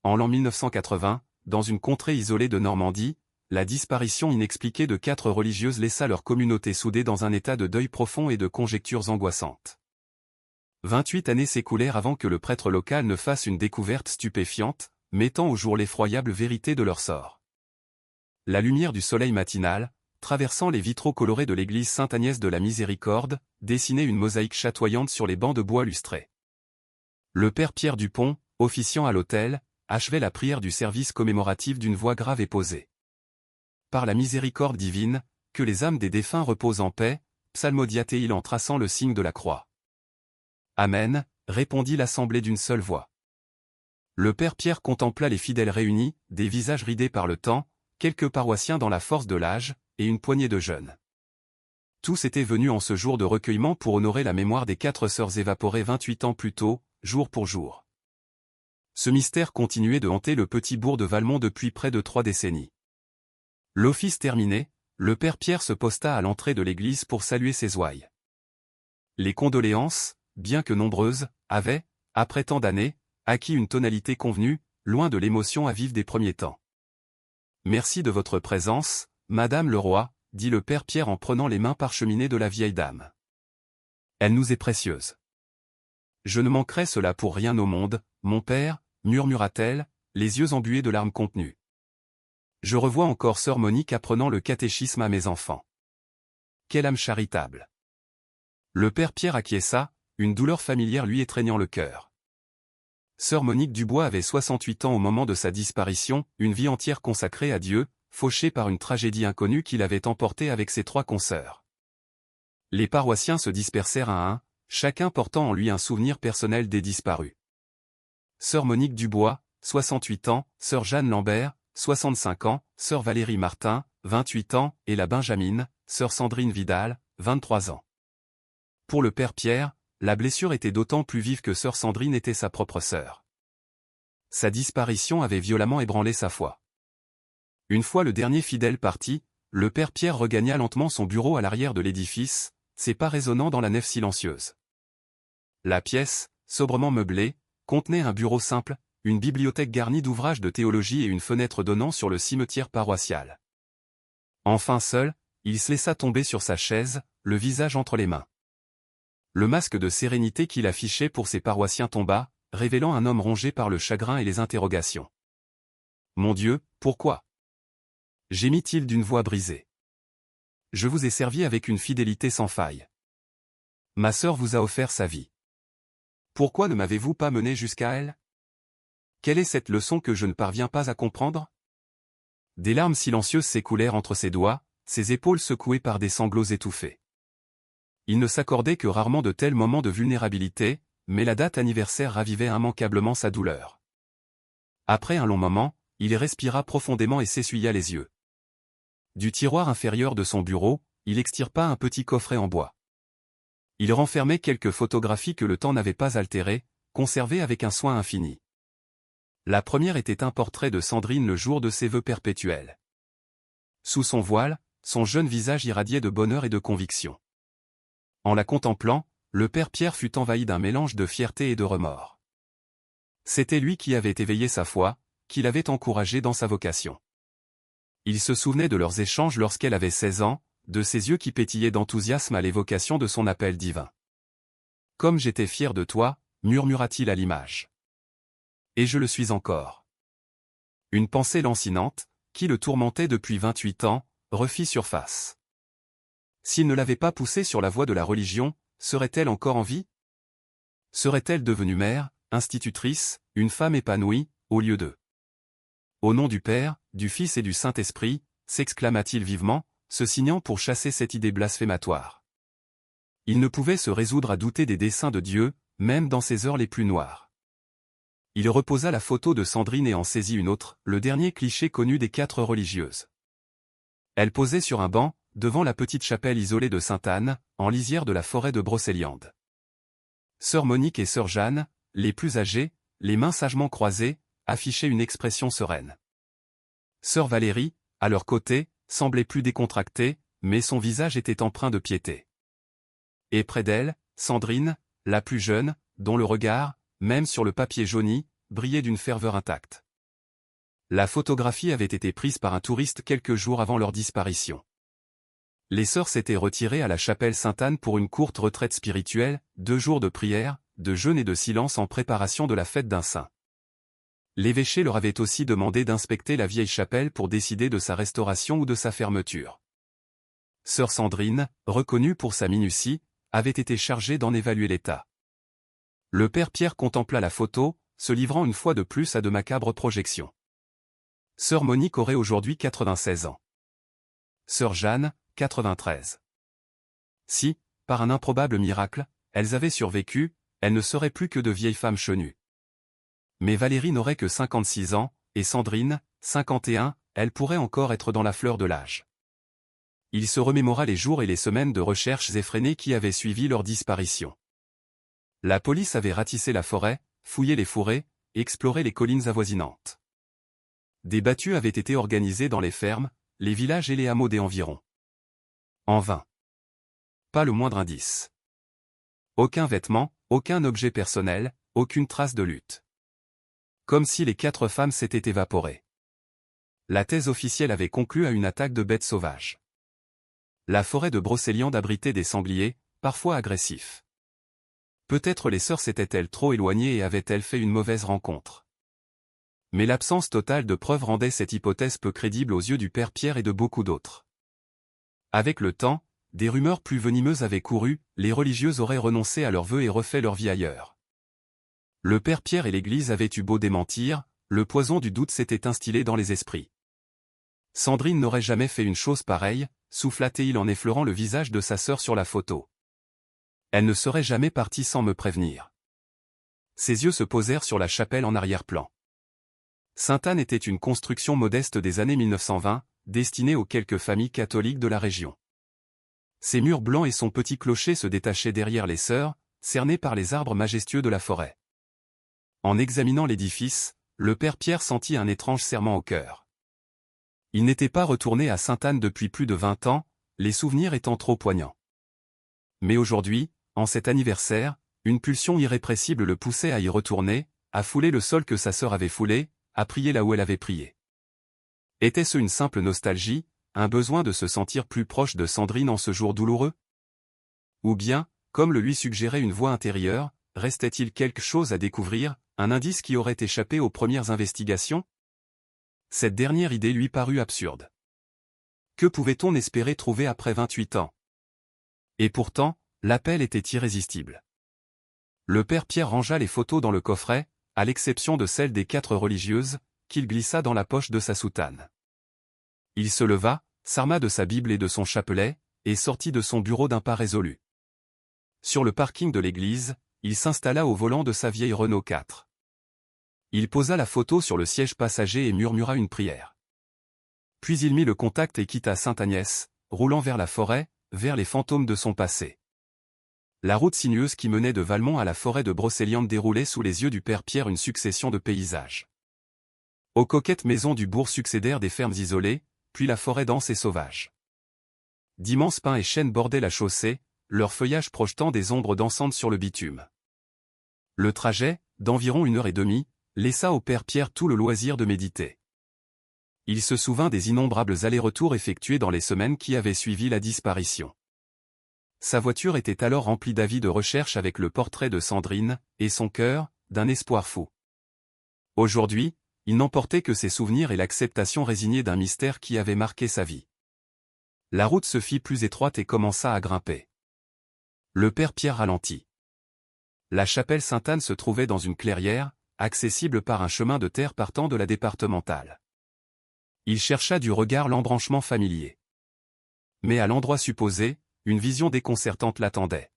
en l'an 1980, dans une contrée isolée de Normandie, la disparition inexpliquée de 4 religieuses laissa leur communauté soudée dans un état de deuil profond et de conjectures angoissantes. 28 années s'écoulèrent avant que le prêtre local ne fasse une découverte stupéfiante, mettant au jour l'effroyable vérité de leur sort. La lumière du soleil matinal, traversant les vitraux colorés de l'église Sainte-Agnès de la Miséricorde, dessinait une mosaïque chatoyante sur les bancs de bois lustrés. Le père Pierre Dupont, officiant à l'autel, achevait la prière du service commémoratif d'une voix grave et posée. Par la miséricorde divine, que les âmes des défunts reposent en paix, psalmodiait-il en traçant le signe de la croix. Amen, répondit l'assemblée d'une seule voix. Le père Pierre contempla les fidèles réunis, des visages ridés par le temps, quelques paroissiens dans la force de l'âge, et une poignée de jeunes. Tous étaient venus en ce jour de recueillement pour honorer la mémoire des 4 sœurs évaporées 28 ans plus tôt, jour pour jour. Ce mystère continuait de hanter le petit bourg de Valmont depuis près de 3 décennies. L'office terminé, le père Pierre se posta à l'entrée de l'église pour saluer ses ouailles. Les condoléances, bien que nombreuses, avaient, après tant d'années, acquis une tonalité convenue, loin de l'émotion à vif des premiers temps. « Merci de votre présence, Madame le Roi », dit le père Pierre en prenant les mains parcheminées de la vieille dame. « Elle nous est précieuse. Je ne manquerai cela pour rien au monde, mon père, murmura-t-elle, les yeux embués de larmes contenues. Je revois encore sœur Monique apprenant le catéchisme à mes enfants. Quelle âme charitable. Le père Pierre acquiesça, une douleur familière lui étreignant le cœur. Sœur Monique Dubois avait 68 ans au moment de sa disparition, une vie entière consacrée à Dieu, fauchée par une tragédie inconnue qui l'avait emportée avec ses 3 consœurs. Les paroissiens se dispersèrent un à un, chacun portant en lui un souvenir personnel des disparus. Sœur Monique Dubois, 68 ans, sœur Jeanne Lambert, 65 ans, sœur Valérie Martin, 28 ans, et la Benjamine, sœur Sandrine Vidal, 23 ans. Pour le père Pierre, la blessure était d'autant plus vive que sœur Sandrine était sa propre sœur. Sa disparition avait violemment ébranlé sa foi. Une fois le dernier fidèle parti, le père Pierre regagna lentement son bureau à l'arrière de l'édifice, ses pas résonnant dans la nef silencieuse. La pièce, sobrement meublée, contenait un bureau simple, une bibliothèque garnie d'ouvrages de théologie et une fenêtre donnant sur le cimetière paroissial. Enfin seul, il se laissa tomber sur sa chaise, le visage entre les mains. Le masque de sérénité qu'il affichait pour ses paroissiens tomba, révélant un homme rongé par le chagrin et les interrogations. « Mon Dieu, pourquoi » gémit-il d'une voix brisée. « Je vous ai servi avec une fidélité sans faille. Ma sœur vous a offert sa vie. Pourquoi ne m'avez-vous pas mené jusqu'à elle ? Quelle est cette leçon que je ne parviens pas à comprendre ?» Des larmes silencieuses s'écoulèrent entre ses doigts, ses épaules secouées par des sanglots étouffés. Il ne s'accordait que rarement de tels moments de vulnérabilité, mais la date anniversaire ravivait immanquablement sa douleur. Après un long moment, il respira profondément et s'essuya les yeux. Du tiroir inférieur de son bureau, il extirpa un petit coffret en bois. Il renfermait quelques photographies que le temps n'avait pas altérées, conservées avec un soin infini. La première était un portrait de Sandrine le jour de ses vœux perpétuels. Sous son voile, son jeune visage irradiait de bonheur et de conviction. En la contemplant, le père Pierre fut envahi d'un mélange de fierté et de remords. C'était lui qui avait éveillé sa foi, qui l'avait encouragé dans sa vocation. Il se souvenait de leurs échanges lorsqu'elle avait 16 ans, de ses yeux qui pétillaient d'enthousiasme à l'évocation de son appel divin. « Comme j'étais fier de toi », murmura-t-il à l'image. « Et je le suis encore. » Une pensée lancinante, qui le tourmentait depuis 28 ans, refit surface. S'il ne l'avait pas poussée sur la voie de la religion, serait-elle encore en vie? Serait-elle devenue mère, institutrice, une femme épanouie, au lieu d'eux? Au nom du Père, du Fils et du Saint-Esprit, s'exclama-t-il vivement, se signant pour chasser cette idée blasphématoire. Il ne pouvait se résoudre à douter des desseins de Dieu, même dans ses heures les plus noires. Il reposa la photo de Sandrine et en saisit une autre, le dernier cliché connu des 4 religieuses. Elle posait sur un banc, devant la petite chapelle isolée de Sainte-Anne, en lisière de la forêt de Brocéliande. Sœur Monique et sœur Jeanne, les plus âgées, les mains sagement croisées, affichaient une expression sereine. Sœur Valérie, à leur côté, semblait plus décontractée, mais son visage était empreint de piété. Et près d'elle, Sandrine, la plus jeune, dont le regard, même sur le papier jauni, brillait d'une ferveur intacte. La photographie avait été prise par un touriste quelques jours avant leur disparition. Les sœurs s'étaient retirées à la chapelle Sainte-Anne pour une courte retraite spirituelle, 2 jours de prière, de jeûne et de silence en préparation de la fête d'un saint. L'évêché leur avait aussi demandé d'inspecter la vieille chapelle pour décider de sa restauration ou de sa fermeture. Sœur Sandrine, reconnue pour sa minutie, avait été chargée d'en évaluer l'état. Le père Pierre contempla la photo, se livrant une fois de plus à de macabres projections. Sœur Monique aurait aujourd'hui 96 ans. Sœur Jeanne, 93. Si, par un improbable miracle, elles avaient survécu, elles ne seraient plus que de vieilles femmes chenues. Mais Valérie n'aurait que 56 ans, et Sandrine, 51, elle pourrait encore être dans la fleur de l'âge. Il se remémora les jours et les semaines de recherches effrénées qui avaient suivi leur disparition. La police avait ratissé la forêt, fouillé les fourrés, exploré les collines avoisinantes. Des battues avaient été organisées dans les fermes, les villages et les hameaux des environs. En vain. Pas le moindre indice. Aucun vêtement, aucun objet personnel, aucune trace de lutte. Comme si les 4 femmes s'étaient évaporées. La thèse officielle avait conclu à une attaque de bêtes sauvages. La forêt de Brocéliande abritait des sangliers, parfois agressifs. Peut-être les sœurs s'étaient-elles trop éloignées et avaient-elles fait une mauvaise rencontre. Mais l'absence totale de preuves rendait cette hypothèse peu crédible aux yeux du père Pierre et de beaucoup d'autres. Avec le temps, des rumeurs plus venimeuses avaient couru, les religieuses auraient renoncé à leurs vœux et refait leur vie ailleurs. Le père Pierre et l'Église avaient eu beau démentir, le poison du doute s'était instillé dans les esprits. Sandrine n'aurait jamais fait une chose pareille, souffla-t-il en effleurant le visage de sa sœur sur la photo. Elle ne serait jamais partie sans me prévenir. Ses yeux se posèrent sur la chapelle en arrière-plan. Sainte-Anne était une construction modeste des années 1920, destinée aux quelques familles catholiques de la région. Ses murs blancs et son petit clocher se détachaient derrière les sœurs, cernés par les arbres majestueux de la forêt. En examinant l'édifice, le père Pierre sentit un étrange serrement au cœur. Il n'était pas retourné à Sainte-Anne depuis plus de 20 ans, les souvenirs étant trop poignants. Mais aujourd'hui, en cet anniversaire, une pulsion irrépressible le poussait à y retourner, à fouler le sol que sa sœur avait foulé, à prier là où elle avait prié. Était-ce une simple nostalgie, un besoin de se sentir plus proche de Sandrine en ce jour douloureux? Ou bien, comme le lui suggérait une voix intérieure, restait-il quelque chose à découvrir, un indice qui aurait échappé aux premières investigations? Cette dernière idée lui parut absurde. Que pouvait-on espérer trouver après 28 ans? Et pourtant, l'appel était irrésistible. Le père Pierre rangea les photos dans le coffret, à l'exception de celle des 4 religieuses, qu'il glissa dans la poche de sa soutane. Il se leva, s'arma de sa Bible et de son chapelet, et sortit de son bureau d'un pas résolu. Sur le parking de l'église, il s'installa au volant de sa vieille Renault 4. Il posa la photo sur le siège passager et murmura une prière. Puis il mit le contact et quitta Sainte-Agnès, roulant vers la forêt, vers les fantômes de son passé. La route sinueuse qui menait de Valmont à la forêt de Brocéliande déroulait sous les yeux du père Pierre une succession de paysages. Aux coquettes maisons du bourg succédèrent des fermes isolées, puis la forêt dense et sauvage. D'immenses pins et chênes bordaient la chaussée, leur feuillage projetant des ombres dansantes sur le bitume. Le trajet, d'environ 1h30, laissa au père Pierre tout le loisir de méditer. Il se souvint des innombrables allers-retours effectués dans les semaines qui avaient suivi la disparition. Sa voiture était alors remplie d'avis de recherche avec le portrait de Sandrine, et son cœur, d'un espoir fou. Aujourd'hui, il n'emportait que ses souvenirs et l'acceptation résignée d'un mystère qui avait marqué sa vie. La route se fit plus étroite et commença à grimper. Le père Pierre ralentit. La chapelle Sainte-Anne se trouvait dans une clairière, accessible par un chemin de terre partant de la départementale. Il chercha du regard l'embranchement familier. Mais à l'endroit supposé, une vision déconcertante l'attendait.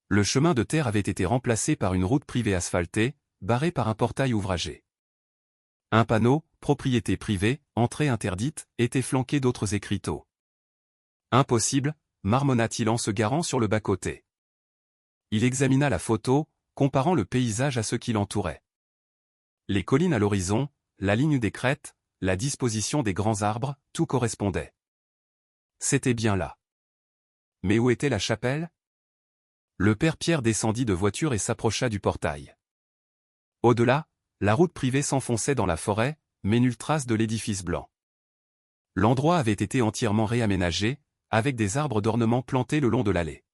Le chemin de terre avait été remplacé par une route privée asphaltée, barrée par un portail ouvragé. Un panneau, propriété privée, entrée interdite, était flanqué d'autres écriteaux. Impossible, marmonna-t-il en se garant sur le bas-côté. Il examina la photo, comparant le paysage à ce qui l'entourait. Les collines à l'horizon, la ligne des crêtes, la disposition des grands arbres, tout correspondait. C'était bien là. Mais où était la chapelle? Le père Pierre descendit de voiture et s'approcha du portail. Au-delà, la route privée s'enfonçait dans la forêt, mais nulle trace de l'édifice blanc. L'endroit avait été entièrement réaménagé, avec des arbres d'ornement plantés le long de l'allée.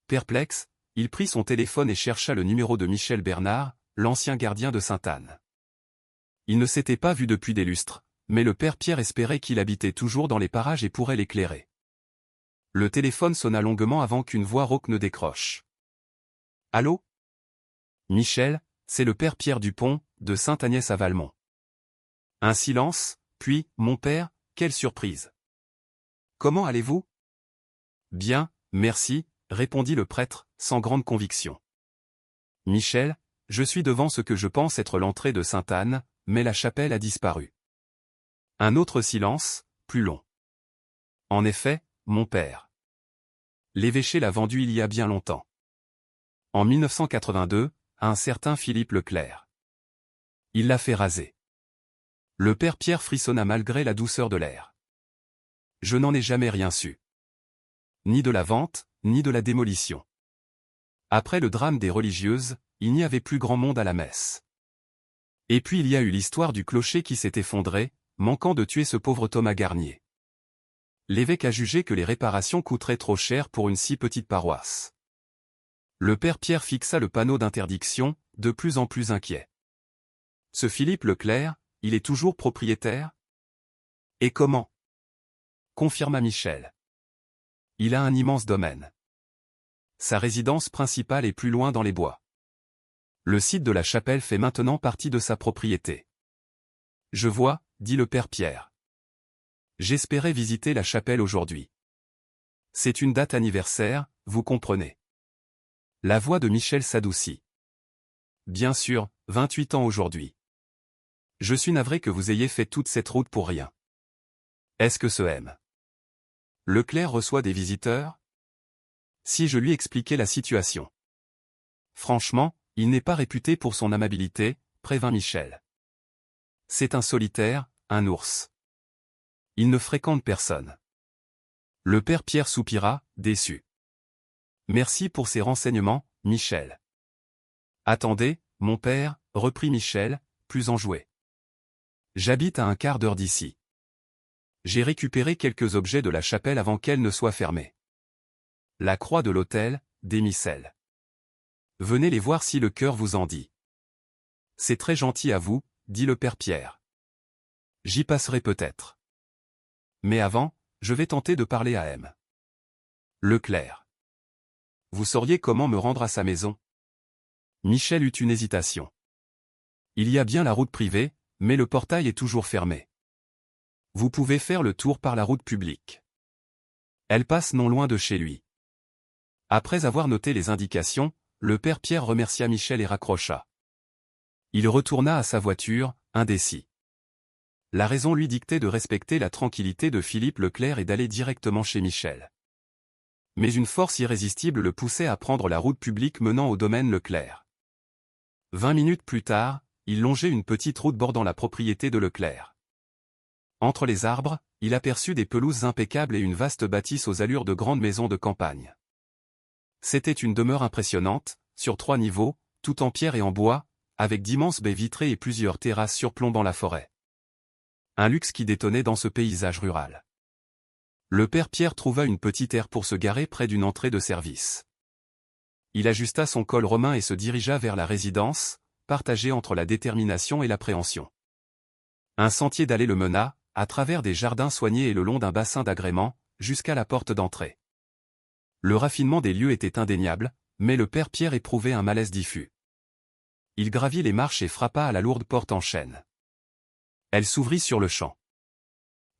Perplexe, il prit son téléphone et chercha le numéro de Michel Bernard, l'ancien gardien de Sainte-Anne. Il ne s'était pas vu depuis des lustres, mais le père Pierre espérait qu'il habitait toujours dans les parages et pourrait l'éclairer. Le téléphone sonna longuement avant qu'une voix rauque ne décroche. « Allô ? Michel, c'est le père Pierre Dupont, de Sainte-Agnès à Valmont. » Un silence, puis « Mon père, quelle surprise ! Comment allez-vous ? » « Bien, merci, » répondit le prêtre, sans grande conviction. « Michel, je suis devant ce que je pense être l'entrée de Sainte-Anne, mais la chapelle a disparu. » Un autre silence, plus long. « En effet, mon père. L'évêché l'a vendue il y a bien longtemps. En 1982, à un certain Philippe Leclerc. Il l'a fait raser. » Le père Pierre frissonna malgré la douceur de l'air. « Je n'en ai jamais rien su. Ni de la vente, ni de la démolition. Après le drame des religieuses, il n'y avait plus grand monde à la messe. Et puis il y a eu l'histoire du clocher qui s'est effondré, manquant de tuer ce pauvre Thomas Garnier. L'évêque a jugé que les réparations coûteraient trop cher pour une si petite paroisse. » Le père Pierre fixa le panneau d'interdiction, de plus en plus inquiet. « Ce Philippe Leclerc, il est toujours propriétaire ? » « Et comment ? » confirma Michel. « Il a un immense domaine. Sa résidence principale est plus loin dans les bois. Le site de la chapelle fait maintenant partie de sa propriété. »« Je vois, » dit le père Pierre. « J'espérais visiter la chapelle aujourd'hui. C'est une date anniversaire, vous comprenez. » La voix de Michel s'adoucit. « Bien sûr, 28 ans aujourd'hui. Je suis navré que vous ayez fait toute cette route pour rien. Est-ce que ce M. Leclerc reçoit des visiteurs ? Si je lui expliquais la situation. » « Franchement, il n'est pas réputé pour son amabilité, » prévint Michel. « C'est un solitaire, un ours. Il ne fréquente personne. » Le père Pierre soupira, déçu. « Merci pour ces renseignements, Michel. »« Attendez, mon père, » reprit Michel, plus enjoué. « J'habite à un quart d'heure d'ici. J'ai récupéré quelques objets de la chapelle avant qu'elle ne soit fermée. La croix de l'autel, des missels. Venez les voir si le cœur vous en dit. »« C'est très gentil à vous, » dit le père Pierre. « J'y passerai peut-être. Mais avant, je vais tenter de parler à M. Leclerc. Vous sauriez comment me rendre à sa maison ? » Michel eut une hésitation. « Il y a bien la route privée, mais le portail est toujours fermé. Vous pouvez faire le tour par la route publique. Elle passe non loin de chez lui. » Après avoir noté les indications, le père Pierre remercia Michel et raccrocha. Il retourna à sa voiture, indécis. La raison lui dictait de respecter la tranquillité de Philippe Leclerc et d'aller directement chez Michel. Mais une force irrésistible le poussait à prendre la route publique menant au domaine Leclerc. 20 minutes plus tard, il longeait une petite route bordant la propriété de Leclerc. Entre les arbres, il aperçut des pelouses impeccables et une vaste bâtisse aux allures de grandes maisons de campagne. C'était une demeure impressionnante, sur 3 niveaux, tout en pierre et en bois, avec d'immenses baies vitrées et plusieurs terrasses surplombant la forêt. Un luxe qui détonnait dans ce paysage rural. Le père Pierre trouva une petite aire pour se garer près d'une entrée de service. Il ajusta son col romain et se dirigea vers la résidence, partagée entre la détermination et l'appréhension. Un sentier d'allée le mena, à travers des jardins soignés et le long d'un bassin d'agrément, jusqu'à la porte d'entrée. Le raffinement des lieux était indéniable, mais le père Pierre éprouvait un malaise diffus. Il gravit les marches et frappa à la lourde porte en chêne. Elle s'ouvrit sur-le-champ.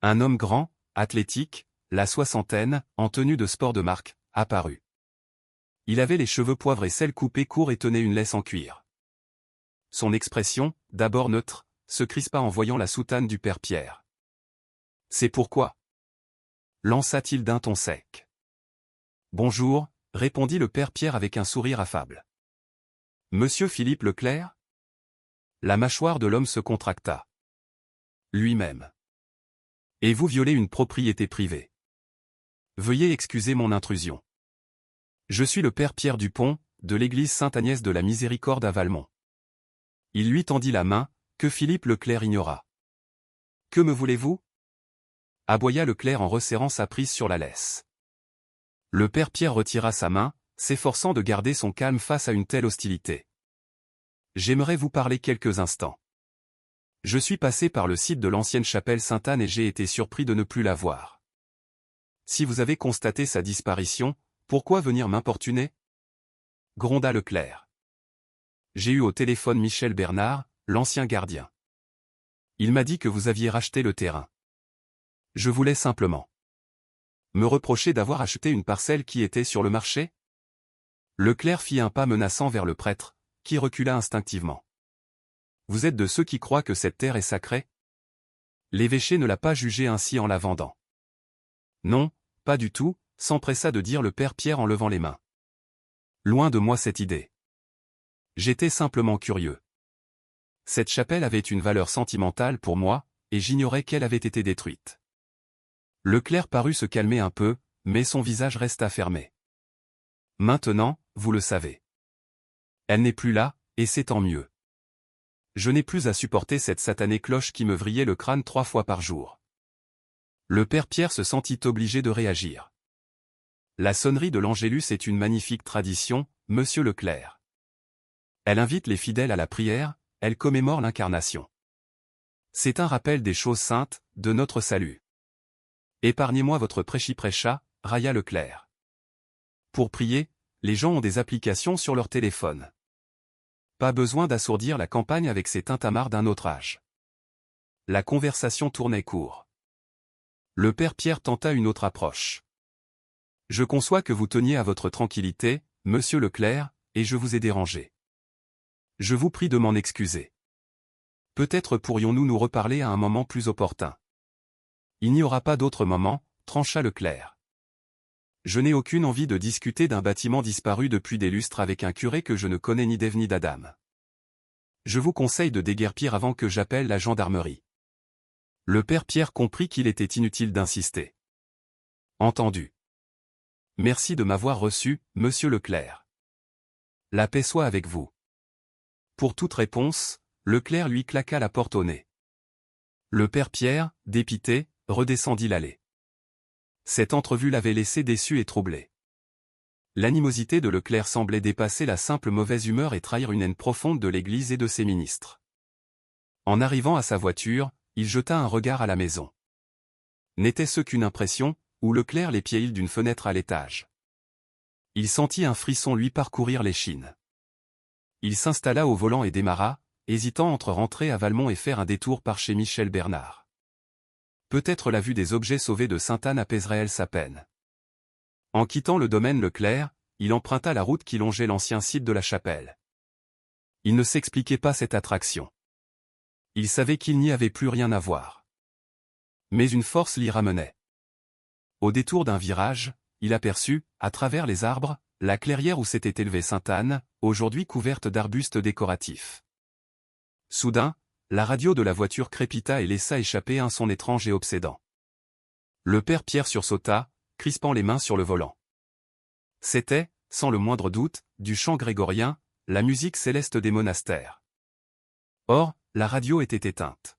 Un homme grand, athlétique, la soixantaine, en tenue de sport de marque, apparut. Il avait les cheveux poivre et sel coupés courts et tenait une laisse en cuir. Son expression, d'abord neutre, se crispa en voyant la soutane du père Pierre. « C'est pourquoi » lança-t-il d'un ton sec. « Bonjour » répondit le père Pierre avec un sourire affable. « Monsieur Philippe Leclerc » La mâchoire de l'homme se contracta. Lui-même. « Et vous violez une propriété privée. Veuillez excuser mon intrusion. Je suis le père Pierre Dupont, de l'église Sainte-Agnès de la Miséricorde à Valmont. » Il lui tendit la main, que Philippe Leclerc ignora. Que me voulez-vous? Aboya le clerc en resserrant sa prise sur la laisse. Le père Pierre retira sa main, s'efforçant de garder son calme face à une telle hostilité. J'aimerais vous parler quelques instants. Je suis passé par le site de l'ancienne chapelle Sainte-Anne et j'ai été surpris de ne plus la voir. Si vous avez constaté sa disparition, pourquoi venir m'importuner? Gronda le clerc. J'ai eu au téléphone Michel Bernard, l'ancien gardien. Il m'a dit que vous aviez racheté le terrain. Je voulais simplement me reprocher d'avoir acheté une parcelle qui était sur le marché? Le clerc fit un pas menaçant vers le prêtre, qui recula instinctivement. Vous êtes de ceux qui croient que cette terre est sacrée? L'évêché ne l'a pas jugée ainsi en la vendant. Non, pas du tout, s'empressa de dire le père Pierre en levant les mains. Loin de moi cette idée. J'étais simplement curieux. Cette chapelle avait une valeur sentimentale pour moi, et j'ignorais qu'elle avait été détruite. Le clerc parut se calmer un peu, mais son visage resta fermé. Maintenant, vous le savez. Elle n'est plus là, et c'est tant mieux. Je n'ai plus à supporter cette satanée cloche qui me vrillait le crâne 3 fois par jour. Le père Pierre se sentit obligé de réagir. La sonnerie de l'Angélus est une magnifique tradition, monsieur le clerc. Elle invite les fidèles à la prière, elle commémore l'incarnation. C'est un rappel des choses saintes, de notre salut. Épargnez-moi votre prêchi-prêcha, railla le clerc. Pour prier, les gens ont des applications sur leur téléphone. Pas besoin d'assourdir la campagne avec ces tintamarres d'un autre âge. La conversation tournait court. Le père Pierre tenta une autre approche. Je conçois que vous teniez à votre tranquillité, monsieur le clerc, et je vous ai dérangé. Je vous prie de m'en excuser. Peut-être pourrions-nous nous reparler à un moment plus opportun. Il n'y aura pas d'autre moment, trancha le clerc. Je n'ai aucune envie de discuter d'un bâtiment disparu depuis des lustres avec un curé que je ne connais ni d'Ève ni d'Adam. Je vous conseille de déguerpir avant que j'appelle la gendarmerie. Le père Pierre comprit qu'il était inutile d'insister. Entendu. Merci de m'avoir reçu, monsieur le clerc. La paix soit avec vous. Pour toute réponse, le clerc lui claqua la porte au nez. Le père Pierre, dépité, redescendit l'allée. Cette entrevue l'avait laissé déçu et troublé. L'animosité de Leclerc semblait dépasser la simple mauvaise humeur et trahir une haine profonde de l'Église et de ses ministres. En arrivant à sa voiture, il jeta un regard à la maison. N'était-ce qu'une impression, ou Leclerc l'épiait-il d'une fenêtre à l'étage? Il sentit un frisson lui parcourir l'échine. Il s'installa au volant et démarra, hésitant entre rentrer à Valmont et faire un détour par chez Michel Bernard. Peut-être la vue des objets sauvés de Sainte-Anne apaiserait-elle sa peine. En quittant le domaine Leclerc, il emprunta la route qui longeait l'ancien site de la chapelle. Il ne s'expliquait pas cette attraction. Il savait qu'il n'y avait plus rien à voir. Mais une force l'y ramenait. Au détour d'un virage, il aperçut, à travers les arbres, la clairière où s'était élevée Sainte-Anne, aujourd'hui couverte d'arbustes décoratifs. Soudain, la radio de la voiture crépita et laissa échapper un son étrange et obsédant. Le père Pierre sursauta, crispant les mains sur le volant. C'était, sans le moindre doute, du chant grégorien, la musique céleste des monastères. Or, la radio était éteinte.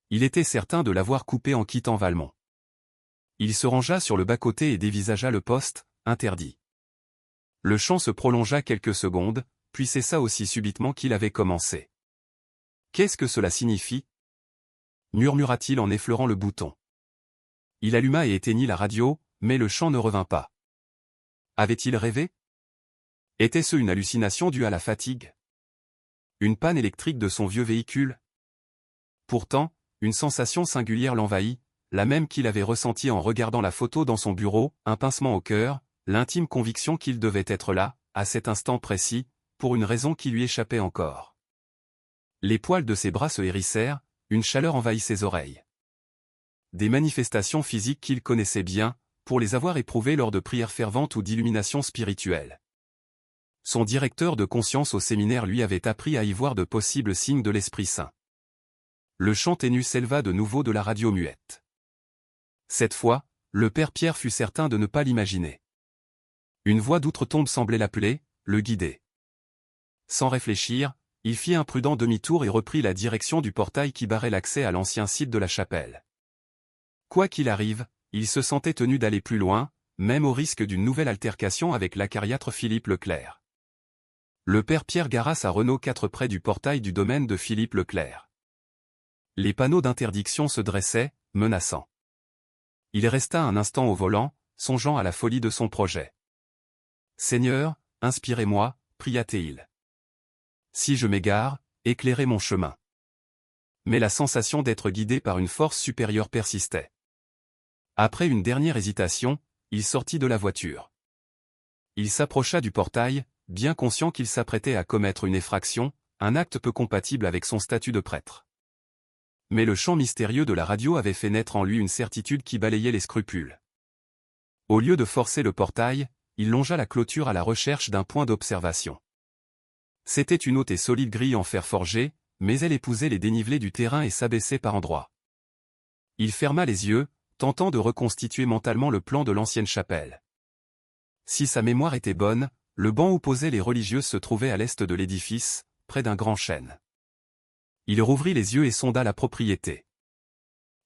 Il était certain de l'avoir coupée en quittant Valmont. Il se rangea sur le bas-côté et dévisagea le poste, interdit. Le chant se prolongea quelques secondes, puis cessa aussi subitement qu'il avait commencé. Qu'est-ce que cela signifie? Murmura-t-il en effleurant le bouton. Il alluma et éteignit la radio, mais le chant ne revint pas. Avait-il rêvé? Était-ce une hallucination due à la fatigue? Une panne électrique de son vieux véhicule? Pourtant, une sensation singulière l'envahit, la même qu'il avait ressentie en regardant la photo dans son bureau, un pincement au cœur, l'intime conviction qu'il devait être là, à cet instant précis, pour une raison qui lui échappait encore. Les poils de ses bras se hérissèrent, une chaleur envahit ses oreilles. Des manifestations physiques qu'il connaissait bien, pour les avoir éprouvées lors de prières ferventes ou d'illuminations spirituelles. Son directeur de conscience au séminaire lui avait appris à y voir de possibles signes de l'Esprit Saint. Le chant ténu s'éleva de nouveau de la radio muette. Cette fois, le père Pierre fut certain de ne pas l'imaginer. Une voix d'outre-tombe semblait l'appeler, le guider. Sans réfléchir, Il fit un prudent demi-tour et reprit la direction du portail qui barrait l'accès à l'ancien site de la chapelle. Quoi qu'il arrive, il se sentait tenu d'aller plus loin, même au risque d'une nouvelle altercation avec l'acariâtre Philippe Leclerc. Le père Pierre gara sa Renault 4 près du portail du domaine de Philippe Leclerc. Les panneaux d'interdiction se dressaient, menaçants. Il resta un instant au volant, songeant à la folie de son projet. « Seigneur, inspirez-moi, pria-t-il. Si je m'égare, éclairez mon chemin. » Mais la sensation d'être guidé par une force supérieure persistait. Après une dernière hésitation, il sortit de la voiture. Il s'approcha du portail, bien conscient qu'il s'apprêtait à commettre une effraction, un acte peu compatible avec son statut de prêtre. Mais le chant mystérieux de la radio avait fait naître en lui une certitude qui balayait les scrupules. Au lieu de forcer le portail, il longea la clôture à la recherche d'un point d'observation. C'était une haute et solide grille en fer forgé, mais elle épousait les dénivelés du terrain et s'abaissait par endroits. Il ferma les yeux, tentant de reconstituer mentalement le plan de l'ancienne chapelle. Si sa mémoire était bonne, le banc où posaient les religieuses se trouvait à l'est de l'édifice, près d'un grand chêne. Il rouvrit les yeux et sonda la propriété.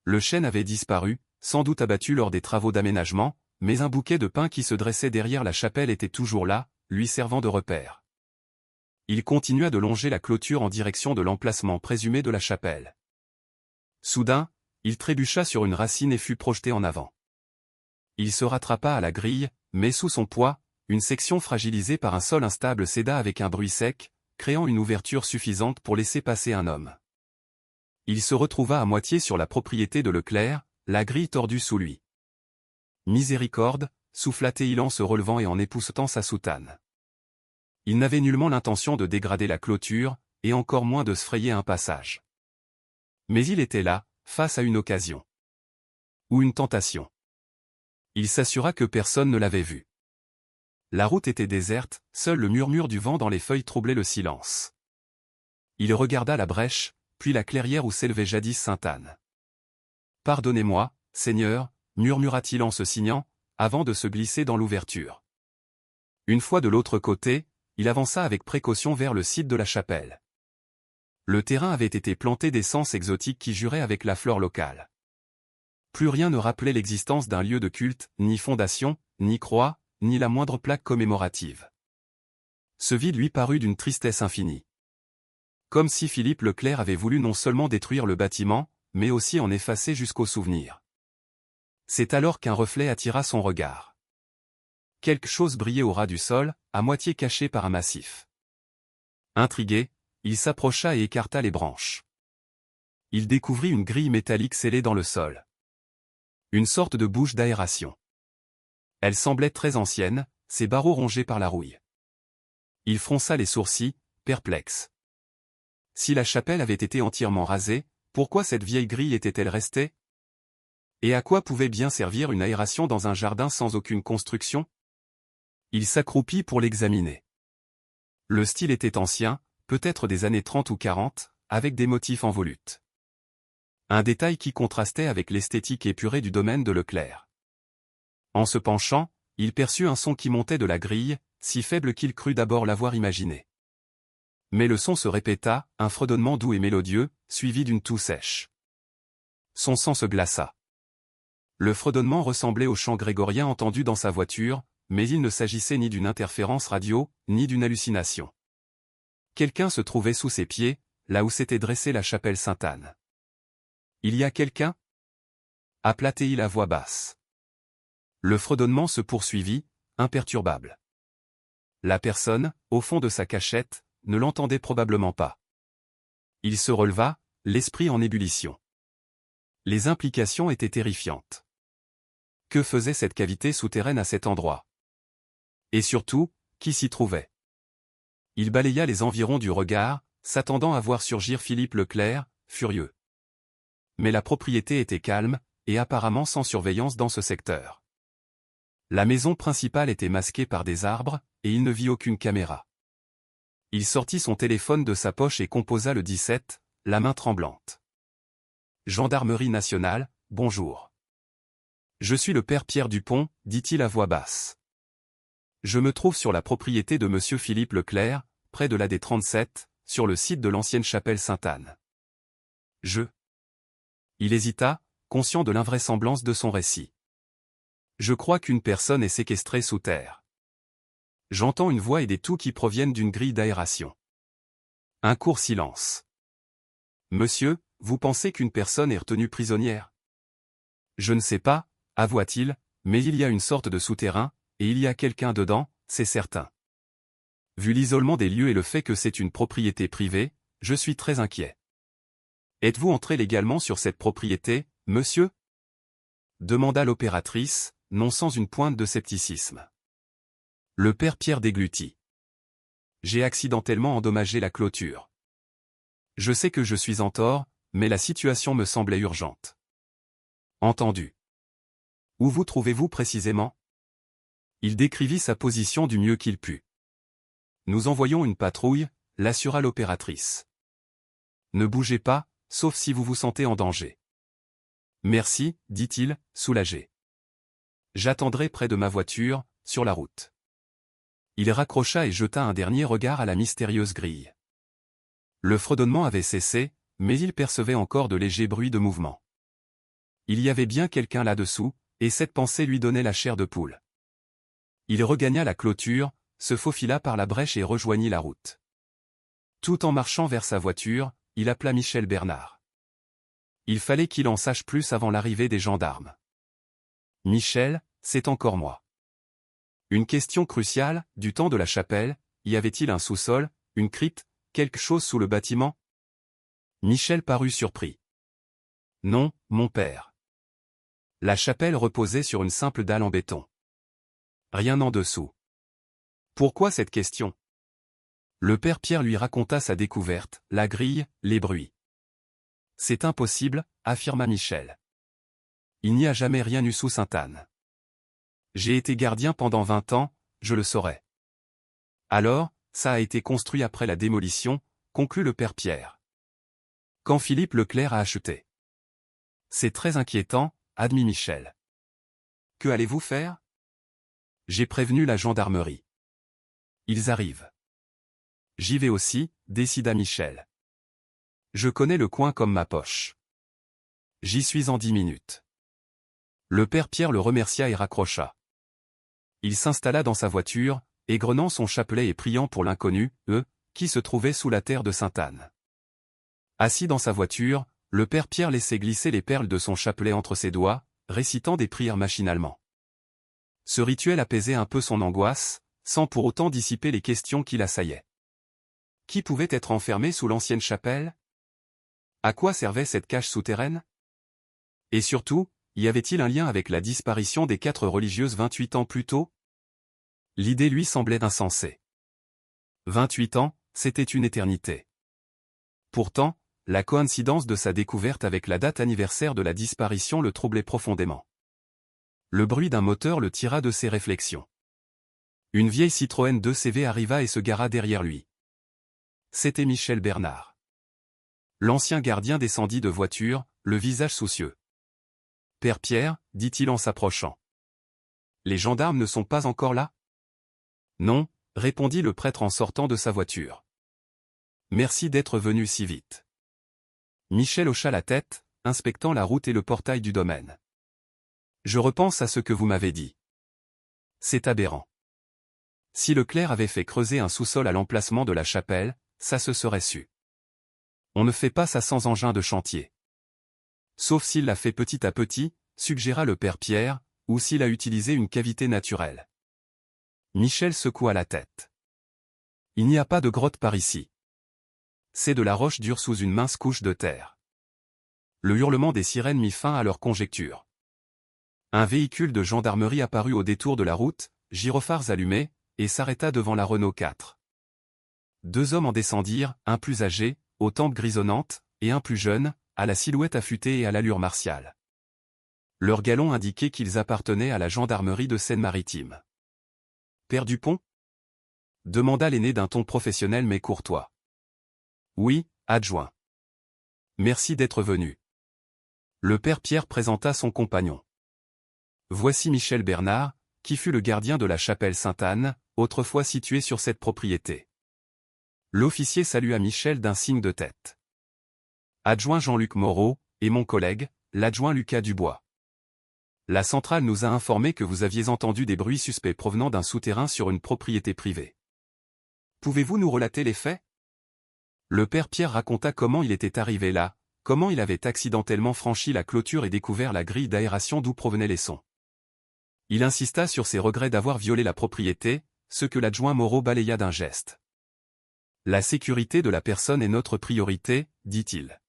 Le chêne avait disparu, sans doute abattu lors des travaux d'aménagement, mais un bouquet de pins qui se dressait derrière la chapelle était toujours là, lui servant de repère. Il continua de longer la clôture en direction de l'emplacement présumé de la chapelle. Soudain, il trébucha sur une racine et fut projeté en avant. Il se rattrapa à la grille, mais sous son poids, une section fragilisée par un sol instable céda avec un bruit sec, créant une ouverture suffisante pour laisser passer un homme. Il se retrouva à moitié sur la propriété de Leclerc, la grille tordue sous lui. Miséricorde, souffla-t-il en se relevant et en époussetant sa soutane. Il n'avait nullement l'intention de dégrader la clôture, et encore moins de se frayer un passage. Mais il était là, face à une occasion. Ou une tentation. Il s'assura que personne ne l'avait vu. La route était déserte, seul le murmure du vent dans les feuilles troublait le silence. Il regarda la brèche, puis la clairière où s'élevait jadis Sainte-Anne. « Pardonnez-moi, Seigneur » murmura-t-il en se signant, avant de se glisser dans l'ouverture. Une fois de l'autre côté, il avança avec précaution vers le site de la chapelle. Le terrain avait été planté d'essences exotiques qui juraient avec la flore locale. Plus rien ne rappelait l'existence d'un lieu de culte, ni fondation, ni croix, ni la moindre plaque commémorative. Ce vide lui parut d'une tristesse infinie. Comme si Philippe Leclerc avait voulu non seulement détruire le bâtiment, mais aussi en effacer jusqu'au souvenir. C'est alors qu'un reflet attira son regard. Quelque chose brillait au ras du sol, à moitié caché par un massif. Intrigué, il s'approcha et écarta les branches. Il découvrit une grille métallique scellée dans le sol. Une sorte de bouche d'aération. Elle semblait très ancienne, ses barreaux rongés par la rouille. Il fronça les sourcils, perplexe. Si la chapelle avait été entièrement rasée, pourquoi cette vieille grille était-elle restée? Et à quoi pouvait bien servir une aération dans un jardin sans aucune construction? Il s'accroupit pour l'examiner. Le style était ancien, peut-être des années 30 ou 40, avec des motifs en volute. Un détail qui contrastait avec l'esthétique épurée du domaine de Leclerc. En se penchant, il perçut un son qui montait de la grille, si faible qu'il crut d'abord l'avoir imaginé. Mais le son se répéta, un fredonnement doux et mélodieux, suivi d'une toux sèche. Son sang se glaça. Le fredonnement ressemblait au chant grégorien entendu dans sa voiture, mais il ne s'agissait ni d'une interférence radio, ni d'une hallucination. Quelqu'un se trouvait sous ses pieds, là où s'était dressée la chapelle Sainte-Anne. « Il y a quelqu'un » appela-t-il à voix basse. Le fredonnement se poursuivit, imperturbable. La personne, au fond de sa cachette, ne l'entendait probablement pas. Il se releva, l'esprit en ébullition. Les implications étaient terrifiantes. Que faisait cette cavité souterraine à cet endroit? Et surtout, qui s'y trouvait? Il balaya les environs du regard, s'attendant à voir surgir Philippe Leclerc, furieux. Mais la propriété était calme, et apparemment sans surveillance dans ce secteur. La maison principale était masquée par des arbres, et il ne vit aucune caméra. Il sortit son téléphone de sa poche et composa le 17, la main tremblante. Gendarmerie nationale, bonjour. Je suis le père Pierre Dupont, dit-il à voix basse. Je me trouve sur la propriété de monsieur Philippe Leclerc, près de la D37, sur le site de l'ancienne chapelle Sainte-Anne. Il hésita, conscient de l'invraisemblance de son récit. Je crois qu'une personne est séquestrée sous terre. J'entends une voix et des toux qui proviennent d'une grille d'aération. Un court silence. Monsieur, vous pensez qu'une personne est retenue prisonnière? Je ne sais pas, avoua-t-il, mais il y a une sorte de souterrain, et il y a quelqu'un dedans, c'est certain. Vu l'isolement des lieux et le fait que c'est une propriété privée, je suis très inquiet. Êtes-vous entré légalement sur cette propriété, monsieur? Demanda l'opératrice, non sans une pointe de scepticisme. Le père Pierre déglutit. J'ai accidentellement endommagé la clôture. Je sais que je suis en tort, mais la situation me semblait urgente. Entendu. Où vous trouvez-vous précisément? Il décrivit sa position du mieux qu'il put. Nous envoyons une patrouille, l'assura l'opératrice. Ne bougez pas, sauf si vous vous sentez en danger. Merci, dit-il, soulagé. J'attendrai près de ma voiture, sur la route. Il raccrocha et jeta un dernier regard à la mystérieuse grille. Le fredonnement avait cessé, mais il percevait encore de légers bruits de mouvement. Il y avait bien quelqu'un là-dessous, et cette pensée lui donnait la chair de poule. Il regagna la clôture, se faufila par la brèche et rejoignit la route. Tout en marchant vers sa voiture, il appela Michel Bernard. Il fallait qu'il en sache plus avant l'arrivée des gendarmes. Michel, c'est encore moi. Une question cruciale, du temps de la chapelle, y avait-il un sous-sol, une crypte, quelque chose sous le bâtiment? Michel parut surpris. Non, mon père. La chapelle reposait sur une simple dalle en béton. Rien en dessous. Pourquoi cette question? Le père Pierre lui raconta sa découverte, la grille, les bruits. C'est impossible, affirma Michel. Il n'y a jamais rien eu sous Sainte-Anne. J'ai été gardien pendant 20 ans, je le saurais. Alors, ça a été construit après la démolition, conclut le père Pierre. Quand Philippe Leclerc a acheté. C'est très inquiétant, admit Michel. Que allez-vous faire? J'ai prévenu la gendarmerie. Ils arrivent. J'y vais aussi, décida Michel. Je connais le coin comme ma poche. J'y suis en 10 minutes. Le père Pierre le remercia et raccrocha. Il s'installa dans sa voiture, égrenant son chapelet et priant pour l'inconnu, qui se trouvait sous la terre de Sainte-Anne. Assis dans sa voiture, le père Pierre laissait glisser les perles de son chapelet entre ses doigts, récitant des prières machinalement. Ce rituel apaisait un peu son angoisse, sans pour autant dissiper les questions qui l'assaillaient. Qui pouvait être enfermé sous l'ancienne chapelle? À quoi servait cette cage souterraine? Et surtout, y avait-il un lien avec la disparition des 4 religieuses 28 ans plus tôt? L'idée lui semblait insensée. 28 ans, c'était une éternité. Pourtant, la coïncidence de sa découverte avec la date anniversaire de la disparition le troublait profondément. Le bruit d'un moteur le tira de ses réflexions. Une vieille Citroën 2CV arriva et se gara derrière lui. C'était Michel Bernard. L'ancien gardien descendit de voiture, le visage soucieux. « Père Pierre » dit-il en s'approchant. « Les gendarmes ne sont pas encore là ?»« Non » répondit le prêtre en sortant de sa voiture. « Merci d'être venu si vite. » Michel hocha la tête, inspectant la route et le portail du domaine. « Je repense à ce que vous m'avez dit. C'est aberrant. Si Leclerc avait fait creuser un sous-sol à l'emplacement de la chapelle, ça se serait su. On ne fait pas ça sans engin de chantier. Sauf s'il l'a fait petit à petit, suggéra le père Pierre, ou s'il a utilisé une cavité naturelle. Michel secoua la tête. Il n'y a pas de grotte par ici. C'est de la roche dure sous une mince couche de terre. Le hurlement des sirènes mit fin à leur conjecture. Un véhicule de gendarmerie apparut au détour de la route, gyrophares allumés, et s'arrêta devant la Renault 4. 2 hommes en descendirent, un plus âgé, aux tempes grisonnantes, et un plus jeune, à la silhouette affûtée et à l'allure martiale. Leur galon indiquait qu'ils appartenaient à la gendarmerie de Seine-Maritime. « Père Dupont » demanda l'aîné d'un ton professionnel mais courtois. « Oui, adjoint. Merci d'être venu. » Le père Pierre présenta son compagnon. « Voici Michel Bernard, qui fut le gardien de la chapelle Sainte-Anne, autrefois située sur cette propriété. L'officier salua Michel d'un signe de tête. Adjoint Jean-Luc Moreau, et mon collègue, l'adjoint Lucas Dubois. La centrale nous a informé que vous aviez entendu des bruits suspects provenant d'un souterrain sur une propriété privée. Pouvez-vous nous relater les faits? Le père Pierre raconta comment il était arrivé là, comment il avait accidentellement franchi la clôture et découvert la grille d'aération d'où provenaient les sons. Il insista sur ses regrets d'avoir violé la propriété, ce que l'adjoint Moreau balaya d'un geste. La sécurité de la personne est notre priorité, dit-il.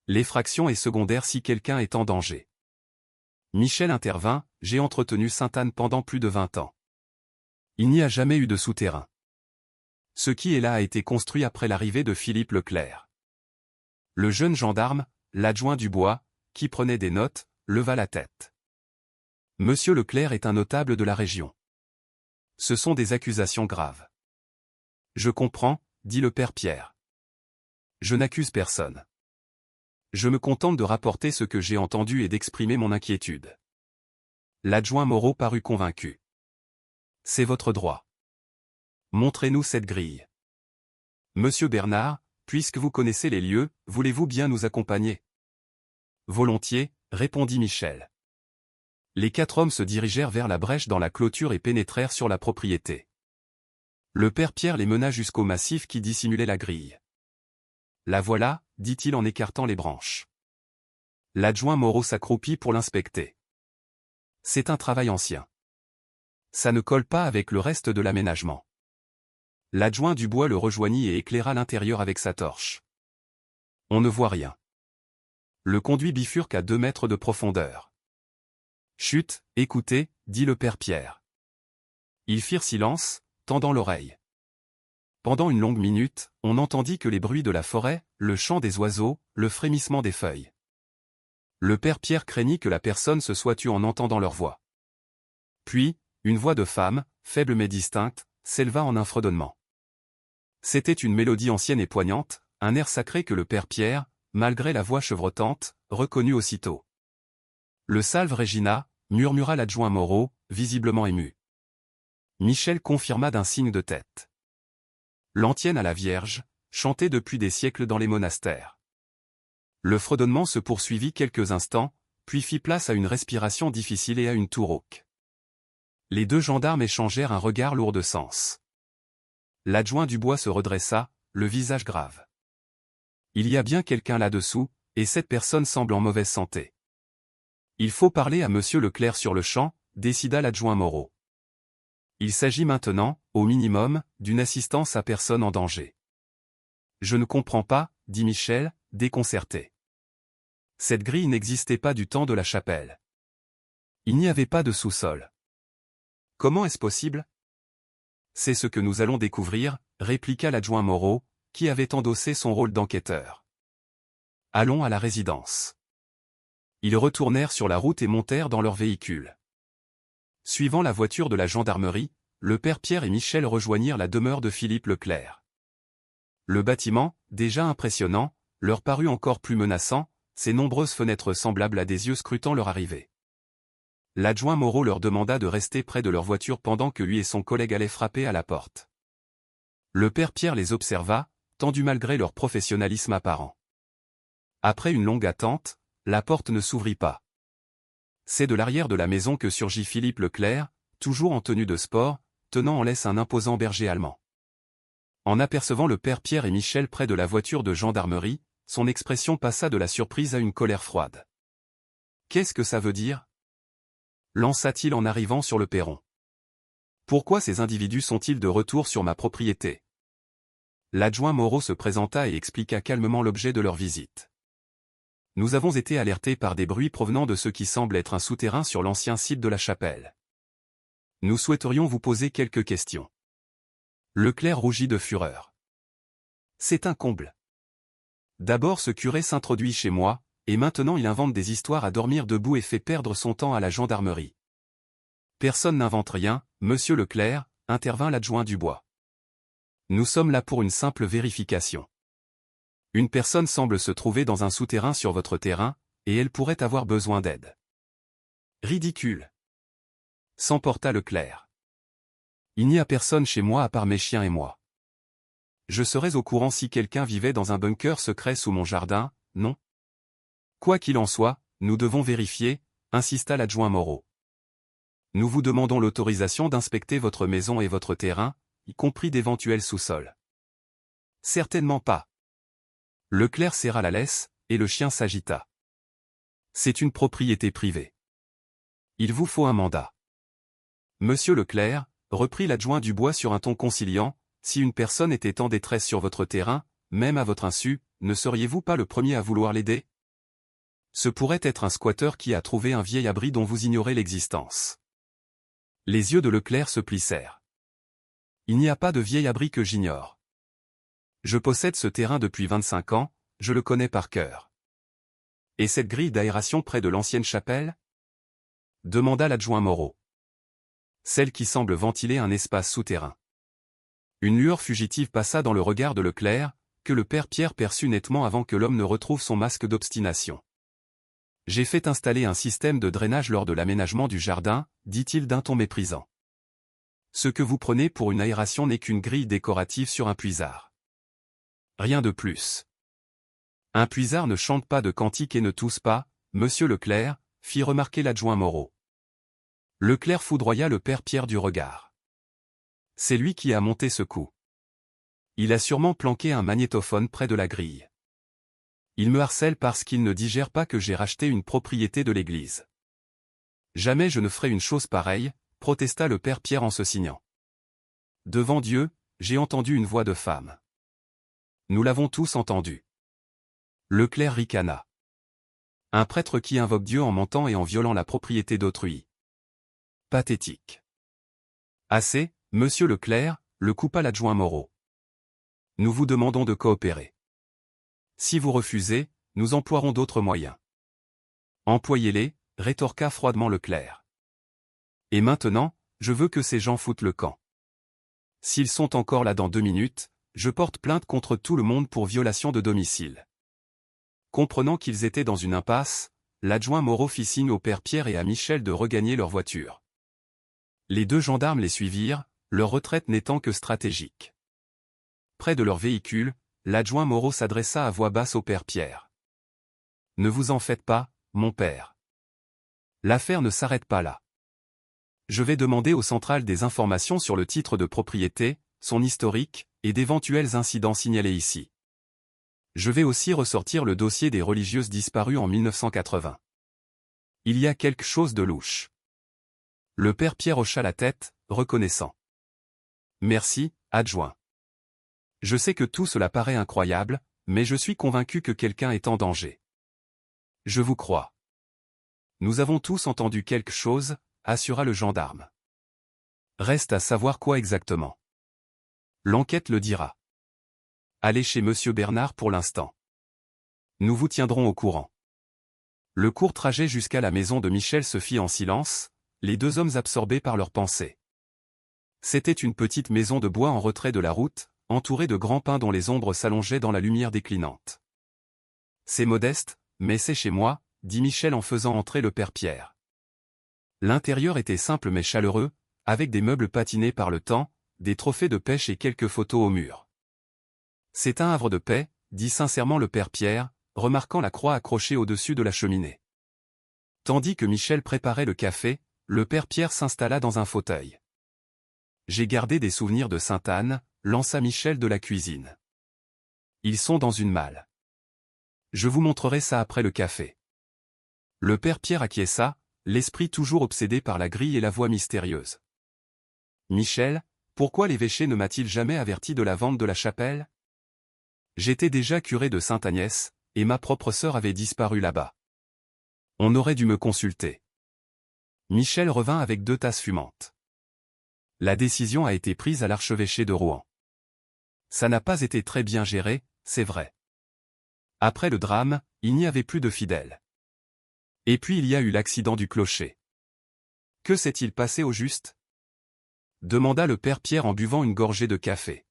L'effraction est secondaire si quelqu'un est en danger. Michel intervint, j'ai entretenu Sainte-Anne pendant plus de 20 ans. Il n'y a jamais eu de souterrain. Ce qui est là a été construit après l'arrivée de Philippe Leclerc. Le jeune gendarme, l'adjoint Dubois, qui prenait des notes, leva la tête. Monsieur Leclerc est un notable de la région. Ce sont des accusations graves. Je comprends, dit le père Pierre. Je n'accuse personne. Je me contente de rapporter ce que j'ai entendu et d'exprimer mon inquiétude. L'adjoint Moreau parut convaincu. C'est votre droit. Montrez-nous cette grille. Monsieur Bernard, puisque vous connaissez les lieux, voulez-vous bien nous accompagner? Volontiers, répondit Michel. Les 4 hommes se dirigèrent vers la brèche dans la clôture et pénétrèrent sur la propriété. Le père Pierre les mena jusqu'au massif qui dissimulait la grille. La voilà, dit-il en écartant les branches. L'adjoint Moreau s'accroupit pour l'inspecter. C'est un travail ancien. Ça ne colle pas avec le reste de l'aménagement. L'adjoint Dubois le rejoignit et éclaira l'intérieur avec sa torche. On ne voit rien. Le conduit bifurque à 2 mètres de profondeur. Chut, écoutez, dit le père Pierre. Ils firent silence, tendant l'oreille. Pendant une longue minute, on n'entendit que les bruits de la forêt, le chant des oiseaux, le frémissement des feuilles. Le père Pierre craignit que la personne se soit tue en entendant leur voix. Puis, une voix de femme, faible mais distincte, s'éleva en un fredonnement. C'était une mélodie ancienne et poignante, un air sacré que le père Pierre, malgré la voix chevrotante, reconnut aussitôt. Le Salve Regina, murmura l'adjoint Moreau, visiblement ému. Michel confirma d'un signe de tête. L'antienne à la Vierge, chantée depuis des siècles dans les monastères. Le fredonnement se poursuivit quelques instants, puis fit place à une respiration difficile et à une toux rauque. Les 2 gendarmes échangèrent un regard lourd de sens. L'adjoint Dubois se redressa, le visage grave. Il y a bien quelqu'un là-dessous, et cette personne semble en mauvaise santé. Il faut parler à monsieur Leclerc sur le champ, décida l'adjoint Moreau. Il s'agit maintenant, au minimum, d'une assistance à personne en danger. Je ne comprends pas, dit Michel, déconcerté. Cette grille n'existait pas du temps de la chapelle. Il n'y avait pas de sous-sol. Comment est-ce possible? C'est ce que nous allons découvrir, répliqua l'adjoint Moreau, qui avait endossé son rôle d'enquêteur. Allons à la résidence. Ils retournèrent sur la route et montèrent dans leur véhicule. Suivant la voiture de la gendarmerie, le père Pierre et Michel rejoignirent la demeure de Philippe Leclerc. Le bâtiment, déjà impressionnant, leur parut encore plus menaçant, ses nombreuses fenêtres semblables à des yeux scrutant leur arrivée. L'adjoint Moreau leur demanda de rester près de leur voiture pendant que lui et son collègue allaient frapper à la porte. Le père Pierre les observa, tendu malgré leur professionnalisme apparent. Après une longue attente, la porte ne s'ouvrit pas. C'est de l'arrière de la maison que surgit Philippe Leclerc, toujours en tenue de sport, tenant en laisse un imposant berger allemand. En apercevant le père Pierre et Michel près de la voiture de gendarmerie, son expression passa de la surprise à une colère froide. « Qu'est-ce que ça veut dire » lança-t-il en arrivant sur le perron. « Pourquoi ces individus sont-ils de retour sur ma propriété » L'adjoint Moreau se présenta et expliqua calmement l'objet de leur visite. « Nous avons été alertés par des bruits provenant de ce qui semble être un souterrain sur l'ancien site de la chapelle. Nous souhaiterions vous poser quelques questions. » Leclerc rougit de fureur. « C'est un comble. D'abord ce curé s'introduit chez moi, et maintenant il invente des histoires à dormir debout et fait perdre son temps à la gendarmerie. » Personne n'invente rien, monsieur Leclerc, intervint l'adjoint Dubois. Nous sommes là pour une simple vérification. Une personne semble se trouver dans un souterrain sur votre terrain, et elle pourrait avoir besoin d'aide. Ridicule. S'emporta Leclerc. Il n'y a personne chez moi à part mes chiens et moi. Je serais au courant si quelqu'un vivait dans un bunker secret sous mon jardin, non? Quoi qu'il en soit, nous devons vérifier, insista l'adjoint Moreau. Nous vous demandons l'autorisation d'inspecter votre maison et votre terrain, y compris d'éventuels sous-sols. Certainement pas. Leclerc serra la laisse, et le chien s'agita. C'est une propriété privée. Il vous faut un mandat. Monsieur Leclerc, reprit l'adjoint Dubois sur un ton conciliant, si une personne était en détresse sur votre terrain, même à votre insu, ne seriez-vous pas le premier à vouloir l'aider? Ce pourrait être un squatteur qui a trouvé un vieil abri dont vous ignorez l'existence. Les yeux de Leclerc se plissèrent. Il n'y a pas de vieil abri que j'ignore. Je possède ce terrain depuis 25 ans, je le connais par cœur. Et cette grille d'aération près de l'ancienne chapelle? Demanda l'adjoint Moreau. Celle qui semble ventiler un espace souterrain. Une lueur fugitive passa dans le regard de Leclerc, que le père Pierre perçut nettement avant que l'homme ne retrouve son masque d'obstination. J'ai fait installer un système de drainage lors de l'aménagement du jardin, dit-il d'un ton méprisant. Ce que vous prenez pour une aération n'est qu'une grille décorative sur un puisard. Rien de plus. Un puisard ne chante pas de cantiques et ne tousse pas, monsieur Leclerc, fit remarquer l'adjoint Moreau. Leclerc foudroya le père Pierre du regard. C'est lui qui a monté ce coup. Il a sûrement planqué un magnétophone près de la grille. Il me harcèle parce qu'il ne digère pas que j'ai racheté une propriété de l'église. Jamais je ne ferai une chose pareille, protesta le père Pierre en se signant. Devant Dieu, j'ai entendu une voix de femme. Nous l'avons tous entendu. Leclerc ricana. Un prêtre qui invoque Dieu en mentant et en violant la propriété d'autrui. Pathétique. Assez, monsieur Leclerc, le coupa l'adjoint Moreau. Nous vous demandons de coopérer. Si vous refusez, nous emploierons d'autres moyens. Employez-les, rétorqua froidement Leclerc. Et maintenant, je veux que ces gens foutent le camp. S'ils sont encore là dans 2 minutes, je porte plainte contre tout le monde pour violation de domicile. Comprenant qu'ils étaient dans une impasse, l'adjoint Moreau fit signe au père Pierre et à Michel de regagner leur voiture. Les 2 gendarmes les suivirent, leur retraite n'étant que stratégique. Près de leur véhicule, l'adjoint Moreau s'adressa à voix basse au père Pierre. Ne vous en faites pas, mon père. L'affaire ne s'arrête pas là. Je vais demander aux centrales des informations sur le titre de propriété, son historique, et d'éventuels incidents signalés ici. Je vais aussi ressortir le dossier des religieuses disparues en 1980. Il y a quelque chose de louche. Le père Pierre hocha la tête, reconnaissant. Merci, adjoint. Je sais que tout cela paraît incroyable, mais je suis convaincu que quelqu'un est en danger. Je vous crois. Nous avons tous entendu quelque chose, assura le gendarme. Reste à savoir quoi exactement. L'enquête le dira. Allez chez monsieur Bernard pour l'instant. Nous vous tiendrons au courant. Le court trajet jusqu'à la maison de Michel se fit en silence, les 2 hommes absorbés par leurs pensées. C'était une petite maison de bois en retrait de la route, entourée de grands pins dont les ombres s'allongeaient dans la lumière déclinante. C'est modeste, mais c'est chez moi, dit Michel en faisant entrer le père Pierre. L'intérieur était simple mais chaleureux, avec des meubles patinés par le temps, des trophées de pêche et quelques photos au mur. C'est un havre de paix, dit sincèrement le père Pierre, remarquant la croix accrochée au-dessus de la cheminée. Tandis que Michel préparait le café, le père Pierre s'installa dans un fauteuil. J'ai gardé des souvenirs de Sainte-Anne, lança Michel de la cuisine. Ils sont dans une malle. Je vous montrerai ça après le café. Le père Pierre acquiesça, l'esprit toujours obsédé par la grille et la voix mystérieuse. Michel, pourquoi l'évêché ne m'a-t-il jamais averti de la vente de la chapelle? J'étais déjà curé de Sainte-Agnès, et ma propre sœur avait disparu là-bas. On aurait dû me consulter. Michel revint avec 2 tasses fumantes. La décision a été prise à l'archevêché de Rouen. Ça n'a pas été très bien géré, c'est vrai. Après le drame, il n'y avait plus de fidèles. Et puis il y a eu l'accident du clocher. Que s'est-il passé au juste? Demanda le père Pierre en buvant une gorgée de café.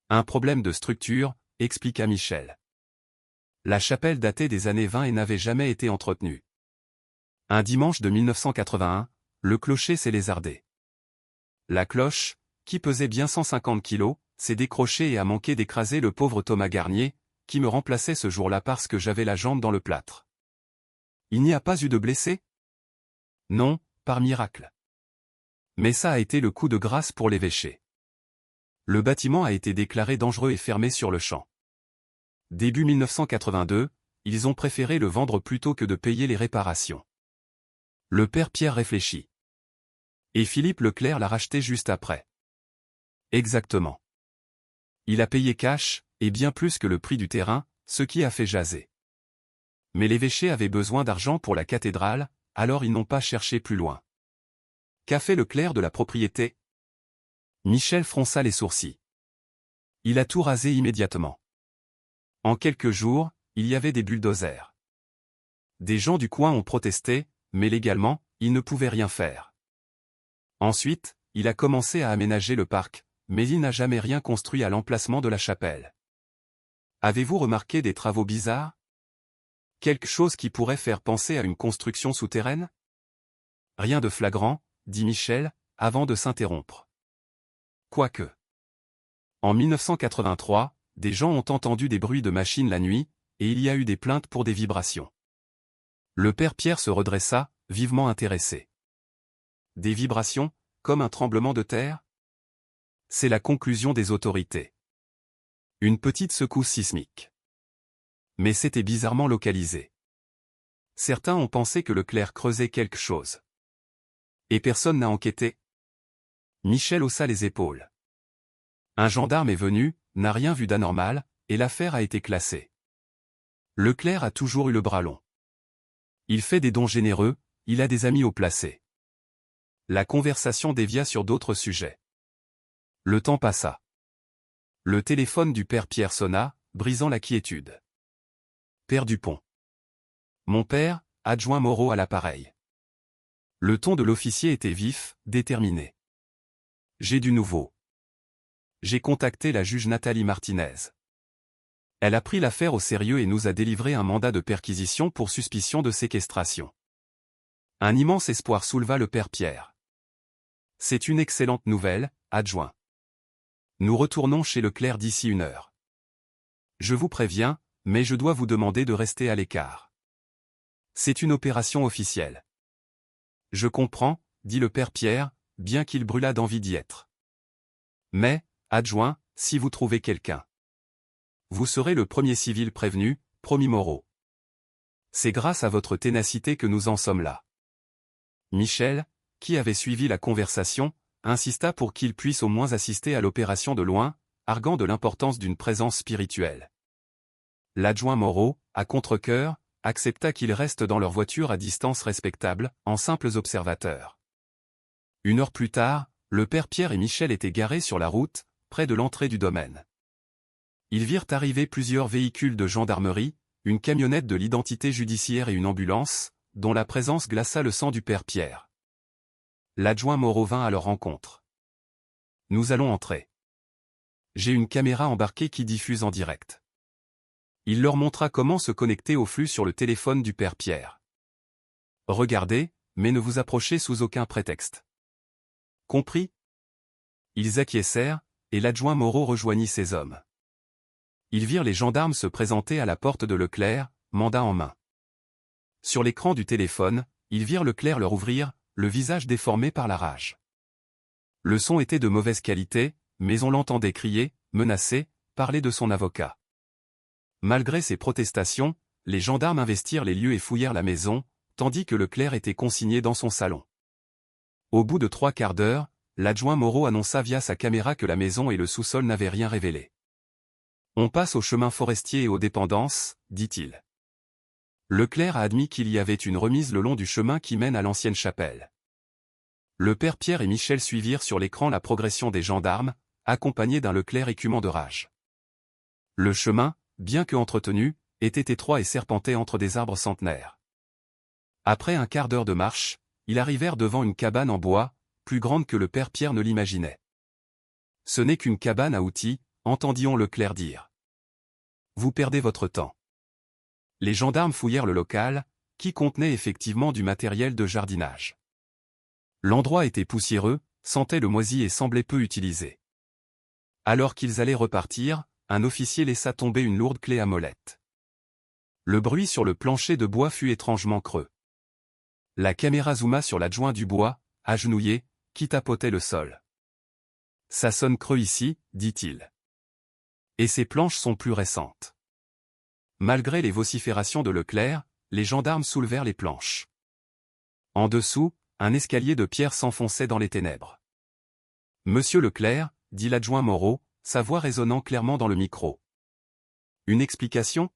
Un problème de structure, expliqua Michel. La chapelle datait des années 20 et n'avait jamais été entretenue. Un dimanche de 1981, le clocher s'est lézardé. La cloche, qui pesait bien 150 kilos, s'est décroché et a manqué d'écraser le pauvre Thomas Garnier, qui me remplaçait ce jour-là parce que j'avais la jambe dans le plâtre. Il n'y a pas eu de blessés? Non, par miracle. Mais ça a été le coup de grâce pour l'évêché. Le bâtiment a été déclaré dangereux et fermé sur le champ. Début 1982, ils ont préféré le vendre plutôt que de payer les réparations. Le père Pierre réfléchit. Et Philippe Leclerc l'a racheté juste après. Exactement. Il a payé cash, et bien plus que le prix du terrain, ce qui a fait jaser. Mais l'évêché avait besoin d'argent pour la cathédrale, alors ils n'ont pas cherché plus loin. Qu'a fait Leclerc de la propriété? Michel fronça les sourcils. Il a tout rasé immédiatement. En quelques jours, il y avait des bulldozers. Des gens du coin ont protesté, mais légalement, ils ne pouvaient rien faire. Ensuite, il a commencé à aménager le parc, mais il n'a jamais rien construit à l'emplacement de la chapelle. Avez-vous remarqué des travaux bizarres? Quelque chose qui pourrait faire penser à une construction souterraine? Rien de flagrant, dit Michel, avant de s'interrompre. Quoique. En 1983, des gens ont entendu des bruits de machines la nuit, et il y a eu des plaintes pour des vibrations. Le père Pierre se redressa, vivement intéressé. Des vibrations, comme un tremblement de terre? C'est la conclusion des autorités. Une petite secousse sismique. Mais c'était bizarrement localisé. Certains ont pensé que Leclerc creusait quelque chose. Et personne n'a enquêté? Michel haussa les épaules. Un gendarme est venu, n'a rien vu d'anormal, et l'affaire a été classée. Leclerc a toujours eu le bras long. Il fait des dons généreux, il a des amis haut placés. La conversation dévia sur d'autres sujets. Le temps passa. Le téléphone du père Pierre sonna, brisant la quiétude. Père Dupont. Mon père, adjoint Moreau à l'appareil. Le ton de l'officier était vif, déterminé. J'ai du nouveau. J'ai contacté la juge Nathalie Martinez. Elle a pris l'affaire au sérieux et nous a délivré un mandat de perquisition pour suspicion de séquestration. Un immense espoir souleva le père Pierre. C'est une excellente nouvelle, adjoint. Nous retournons chez Leclerc d'ici 1 heure. Je vous préviens, mais je dois vous demander de rester à l'écart. C'est une opération officielle. Je comprends, dit le père Pierre, bien qu'il brûlât d'envie d'y être. Mais, adjoint, si vous trouvez quelqu'un. Vous serez le premier civil prévenu, promis Moreau. C'est grâce à votre ténacité que nous en sommes là. Michel, qui avait suivi la conversation, insista pour qu'il puisse au moins assister à l'opération de loin, arguant de l'importance d'une présence spirituelle. L'adjoint Moreau, à contre-cœur, accepta qu'ils restent dans leur voiture à distance respectable, en simples observateurs. 1 heure plus tard, le père Pierre et Michel étaient garés sur la route, près de l'entrée du domaine. Ils virent arriver plusieurs véhicules de gendarmerie, une camionnette de l'identité judiciaire et une ambulance, dont la présence glaça le sang du père Pierre. L'adjoint Moreau vint à leur rencontre. Nous allons entrer. J'ai une caméra embarquée qui diffuse en direct. Il leur montra comment se connecter au flux sur le téléphone du père Pierre. Regardez, mais ne vous approchez sous aucun prétexte. Compris? Ils acquiescèrent, et l'adjoint Moreau rejoignit ses hommes. Ils virent les gendarmes se présenter à la porte de Leclerc, mandat en main. Sur l'écran du téléphone, ils virent Leclerc leur ouvrir, le visage déformé par la rage. Le son était de mauvaise qualité, mais on l'entendait crier, menacer, parler de son avocat. Malgré ces protestations, les gendarmes investirent les lieux et fouillèrent la maison, tandis que Leclerc était consigné dans son salon. Au bout de 3 quarts d'heure, l'adjoint Moreau annonça via sa caméra que la maison et le sous-sol n'avaient rien révélé. On passe au chemin forestier et aux dépendances, dit-il. Leclerc a admis qu'il y avait une remise le long du chemin qui mène à l'ancienne chapelle. Le père Pierre et Michel suivirent sur l'écran la progression des gendarmes, accompagnés d'un Leclerc écumant de rage. Le chemin, bien que entretenu, était étroit et serpentait entre des arbres centenaires. Après un quart d'heure de marche, ils arrivèrent devant une cabane en bois, plus grande que le père Pierre ne l'imaginait. Ce n'est qu'une cabane à outils, entendit-on Leclerc dire. Vous perdez votre temps. Les gendarmes fouillèrent le local, qui contenait effectivement du matériel de jardinage. L'endroit était poussiéreux, sentait le moisi et semblait peu utilisé. Alors qu'ils allaient repartir, un officier laissa tomber une lourde clé à molette. Le bruit sur le plancher de bois fut étrangement creux. La caméra zooma sur l'adjoint Dubois, agenouillé, qui tapotait le sol. « Ça sonne creux ici, dit-il. Et ces planches sont plus récentes. » Malgré les vociférations de Leclerc, les gendarmes soulevèrent les planches. En dessous, un escalier de pierre s'enfonçait dans les ténèbres. « Monsieur Leclerc, dit l'adjoint Moreau, sa voix résonnant clairement dans le micro. Une explication ?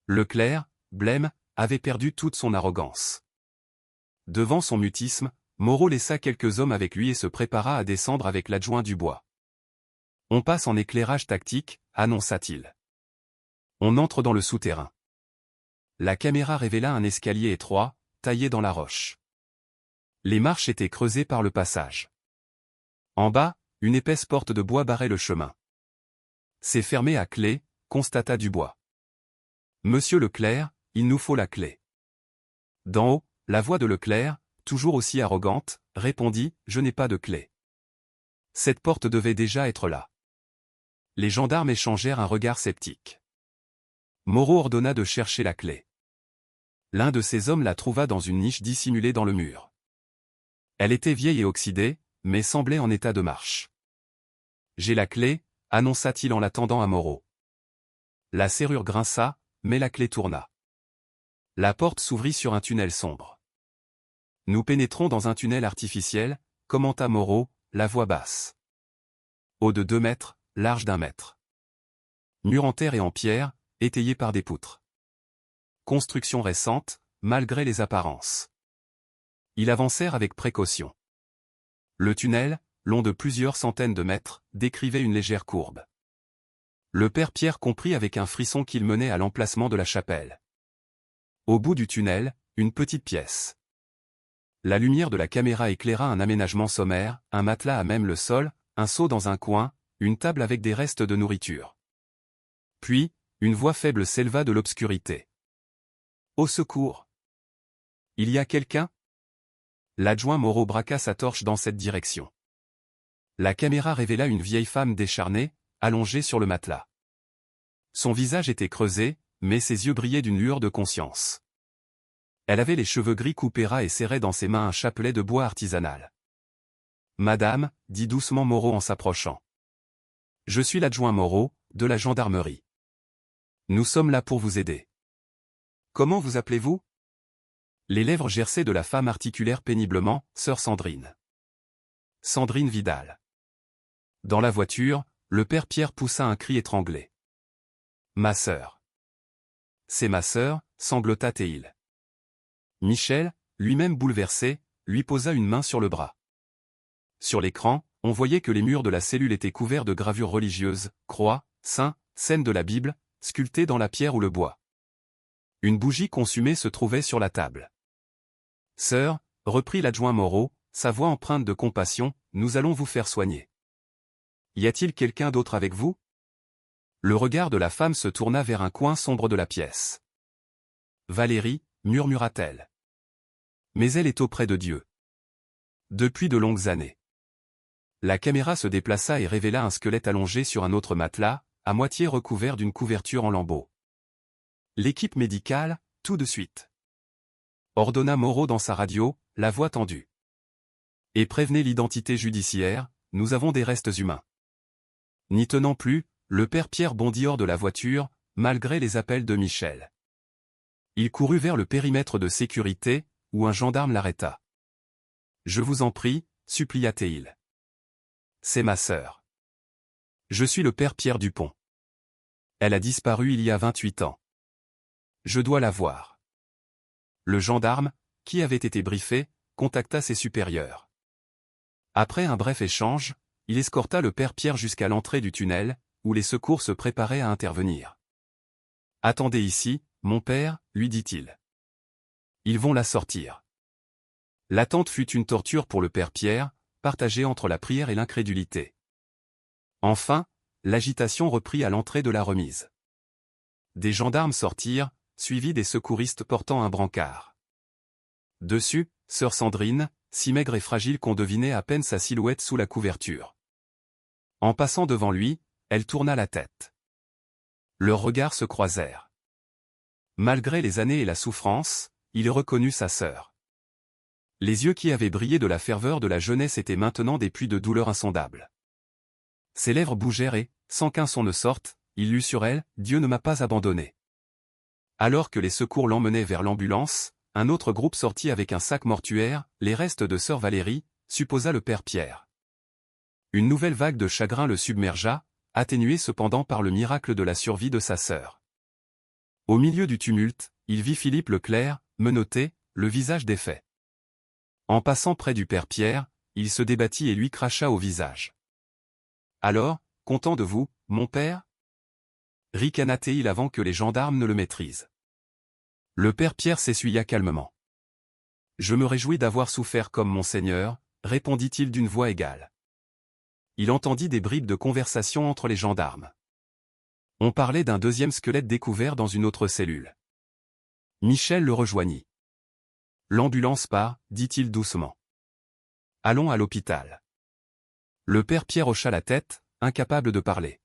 Leclerc, blême, avait perdu toute son arrogance. Devant son mutisme, Moreau laissa quelques hommes avec lui et se prépara à descendre avec l'adjoint Dubois. « On passe en éclairage tactique, annonça-t-il. On entre dans le souterrain. » La caméra révéla un escalier étroit, taillé dans la roche. Les marches étaient creusées par le passage. En bas, une épaisse porte de bois barrait le chemin. « C'est fermé à clé, » constata Dubois. « Monsieur Leclerc, il nous faut la clé. » D'en haut, la voix de Leclerc, toujours aussi arrogante, répondit « Je n'ai pas de clé. » Cette porte devait déjà être là. Les gendarmes échangèrent un regard sceptique. Moreau ordonna de chercher la clé. L'un de ces hommes la trouva dans une niche dissimulée dans le mur. Elle était vieille et oxydée, mais semblait en état de marche. « J'ai la clé, » annonça-t-il en la tendant à Moreau. La serrure grinça, mais la clé tourna. La porte s'ouvrit sur un tunnel sombre. « Nous pénétrons dans un tunnel artificiel, » commenta Moreau, la voix basse. Haut de 2 mètres, large d'1 mètre. Mur en terre et en pierre, étayé par des poutres. Construction récente, malgré les apparences. Ils avancèrent avec précaution. Le tunnel, long de plusieurs centaines de mètres, décrivait une légère courbe. Le père Pierre comprit avec un frisson qu'il menait à l'emplacement de la chapelle. Au bout du tunnel, une petite pièce. La lumière de la caméra éclaira un aménagement sommaire, un matelas à même le sol, un seau dans un coin, une table avec des restes de nourriture. Puis, une voix faible s'éleva de l'obscurité. « Au secours ! Il y a quelqu'un » L'adjoint Moreau braqua sa torche dans cette direction. La caméra révéla une vieille femme décharnée, allongée sur le matelas. Son visage était creusé, mais ses yeux brillaient d'une lueur de conscience. Elle avait les cheveux gris coupés ras et serrait dans ses mains un chapelet de bois artisanal. « Madame, » dit doucement Moreau en s'approchant. « Je suis l'adjoint Moreau, de la gendarmerie. Nous sommes là pour vous aider. »« Comment vous appelez-vous » Les lèvres gercées de la femme articulèrent péniblement, « Sœur Sandrine. »« Sandrine Vidal. » Dans la voiture, le père Pierre poussa un cri étranglé. « Ma sœur. »« C'est ma sœur, » sanglota Théil. Michel, lui-même bouleversé, lui posa une main sur le bras. Sur l'écran, on voyait que les murs de la cellule étaient couverts de gravures religieuses, croix, saints, scènes de la Bible, sculptées dans la pierre ou le bois. Une bougie consumée se trouvait sur la table. « Sœur, » reprit l'adjoint Moreau, sa voix empreinte de compassion, « nous allons vous faire soigner. » Y a-t-il quelqu'un d'autre avec vous ? Le regard de la femme se tourna vers un coin sombre de la pièce. « Valérie, » murmura-t-elle. « Mais elle est auprès de Dieu. Depuis de longues années. » La caméra se déplaça et révéla un squelette allongé sur un autre matelas, à moitié recouvert d'une couverture en lambeaux. « L'équipe médicale, tout de suite. » Ordonna Moreau dans sa radio, la voix tendue. « Et prévenez l'identité judiciaire, nous avons des restes humains. » N'y tenant plus, le père Pierre bondit hors de la voiture, malgré les appels de Michel. Il courut vers le périmètre de sécurité, où un gendarme l'arrêta. « Je vous en prie, » supplia-t-il. « C'est ma sœur. Je suis le père Pierre Dupont. Elle a disparu il y a 28 ans. Je dois la voir. » Le gendarme, qui avait été briefé, contacta ses supérieurs. Après un bref échange, il escorta le père Pierre jusqu'à l'entrée du tunnel, où les secours se préparaient à intervenir. « Attendez ici, mon père, » lui dit-il. « Ils vont la sortir. » L'attente fut une torture pour le père Pierre, partagé entre la prière et l'incrédulité. Enfin, l'agitation reprit à l'entrée de la remise. Des gendarmes sortirent, suivis des secouristes portant un brancard. Dessus, sœur Sandrine, si maigre et fragile qu'on devinait à peine sa silhouette sous la couverture. En passant devant lui, elle tourna la tête. Leurs regards se croisèrent. Malgré les années et la souffrance, il reconnut sa sœur. Les yeux qui avaient brillé de la ferveur de la jeunesse étaient maintenant des puits de douleur insondables. Ses lèvres bougèrent et, sans qu'un son ne sorte, il lut sur elle « Dieu ne m'a pas abandonné ». Alors que les secours l'emmenaient vers l'ambulance, un autre groupe sortit avec un sac mortuaire, les restes de sœur Valérie, supposa le père Pierre. Une nouvelle vague de chagrin le submergea, atténuée cependant par le miracle de la survie de sa sœur. Au milieu du tumulte, il vit Philippe Leclerc, menotté, le visage défait. En passant près du père Pierre, il se débattit et lui cracha au visage. « Alors, content de vous, mon père » ricana-t-il avant que les gendarmes ne le maîtrisent. Le père Pierre s'essuya calmement. « Je me réjouis d'avoir souffert comme mon Seigneur » répondit-il d'une voix égale. Il entendit des bribes de conversation entre les gendarmes. On parlait d'un deuxième squelette découvert dans une autre cellule. Michel le rejoignit. « L'ambulance part, dit-il doucement. Allons à l'hôpital. » Le père Pierre hocha la tête, incapable de parler.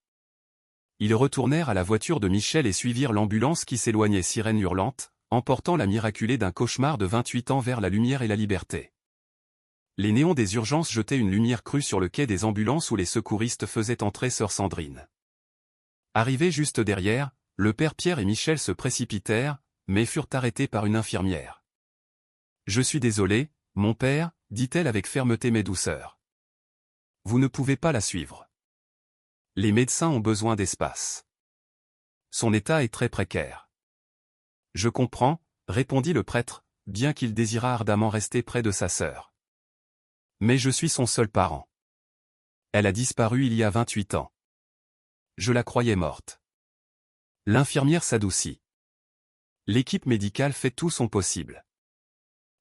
Ils retournèrent à la voiture de Michel et suivirent l'ambulance qui s'éloignait sirène hurlante, emportant la miraculée d'un cauchemar de 28 ans vers la lumière et la liberté. Les néons des urgences jetaient une lumière crue sur le quai des ambulances où les secouristes faisaient entrer sœur Sandrine. Arrivés juste derrière, le père Pierre et Michel se précipitèrent, mais furent arrêtés par une infirmière. « Je suis désolée, mon père, dit-elle avec fermeté mais douceur. Vous ne pouvez pas la suivre. Les médecins ont besoin d'espace. Son état est très précaire. » « Je comprends, » répondit le prêtre, bien qu'il désirât ardemment rester près de sa sœur. « Mais je suis son seul parent. Elle a disparu il y a 28 ans. Je la croyais morte. » L'infirmière s'adoucit. L'équipe médicale fait tout son possible.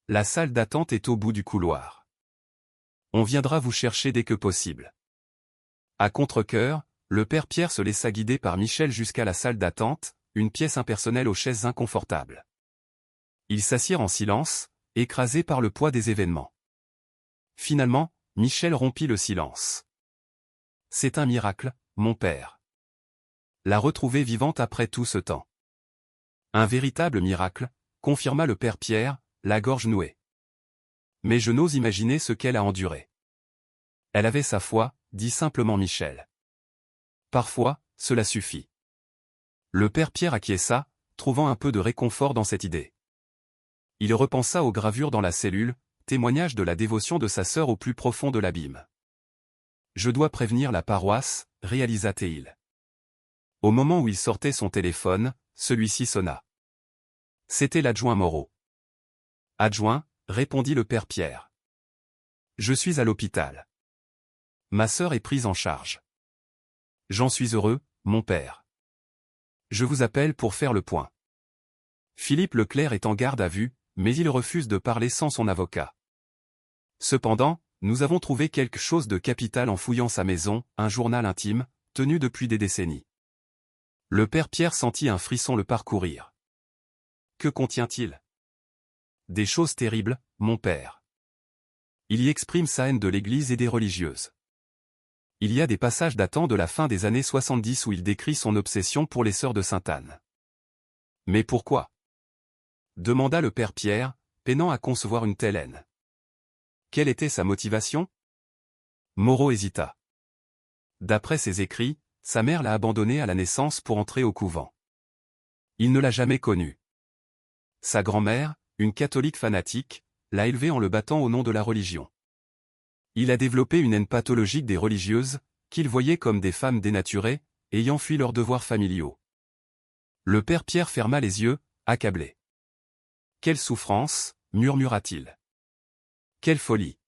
La salle d'attente est au bout du couloir. On viendra vous chercher dès que possible. À contre-cœur, le père Pierre se laissa guider par Michel jusqu'à la salle d'attente, une pièce impersonnelle aux chaises inconfortables. Ils s'assirent en silence, écrasés par le poids des événements. Finalement, Michel rompit le silence. « C'est un miracle, mon père. La retrouver vivante après tout ce temps. » « Un véritable miracle, » confirma le père Pierre, la gorge nouée. « Mais je n'ose imaginer ce qu'elle a enduré. » « Elle avait sa foi, » dit simplement Michel. « Parfois, cela suffit. » Le père Pierre acquiesça, trouvant un peu de réconfort dans cette idée. Il repensa aux gravures dans la cellule, témoignage de la dévotion de sa sœur au plus profond de l'abîme. « Je dois prévenir la paroisse » réalisa-t-il. Au moment où il sortait son téléphone, celui-ci sonna. C'était l'adjoint Moreau. « Adjoint » répondit le père Pierre. « Je suis à l'hôpital. Ma sœur est prise en charge. J'en suis heureux, mon père. Je vous appelle pour faire le point. Philippe Leclerc est en garde à vue, mais il refuse de parler sans son avocat. Cependant, nous avons trouvé quelque chose de capital en fouillant sa maison, un journal intime, tenu depuis des décennies. » Le père Pierre sentit un frisson le parcourir. « Que contient-il ? » ?»« Des choses terribles, mon père. Il y exprime sa haine de l'Église et des religieuses. Il y a des passages datant de la fin des années 70 où il décrit son obsession pour les sœurs de Sainte-Anne. »« Mais pourquoi ? » demanda le père Pierre, peinant à concevoir une telle haine. Quelle était sa motivation ? Moreau hésita. D'après ses écrits, sa mère l'a abandonné à la naissance pour entrer au couvent. Il ne l'a jamais connue. Sa grand-mère, une catholique fanatique, l'a élevé en le battant au nom de la religion. Il a développé une haine pathologique des religieuses, qu'il voyait comme des femmes dénaturées, ayant fui leurs devoirs familiaux. Le père Pierre ferma les yeux, accablé. « Quelle souffrance !» murmura-t-il. « Quelle folie !»«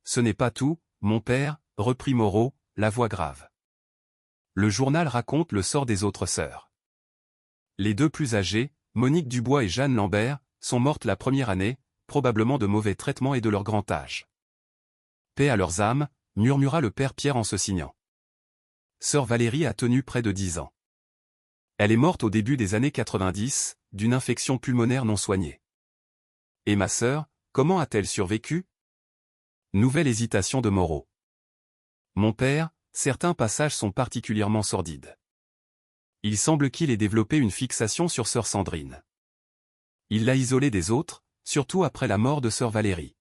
Ce n'est pas tout, mon père, » reprit Moreau, la voix grave. Le journal raconte le sort des autres sœurs. Les deux plus âgées, Monique Dubois et Jeanne Lambert, sont mortes la première année, probablement de mauvais traitements et de leur grand âge. Paix à leurs âmes, murmura le père Pierre en se signant. Sœur Valérie a tenu près de 10 ans. Elle est morte au début des années 90, d'une infection pulmonaire non soignée. Et ma sœur, comment a-t-elle survécu ? Nouvelle hésitation de Moreau. Mon père, certains passages sont particulièrement sordides. Il semble qu'il ait développé une fixation sur sœur Sandrine. Il l'a isolée des autres, surtout après la mort de sœur Valérie.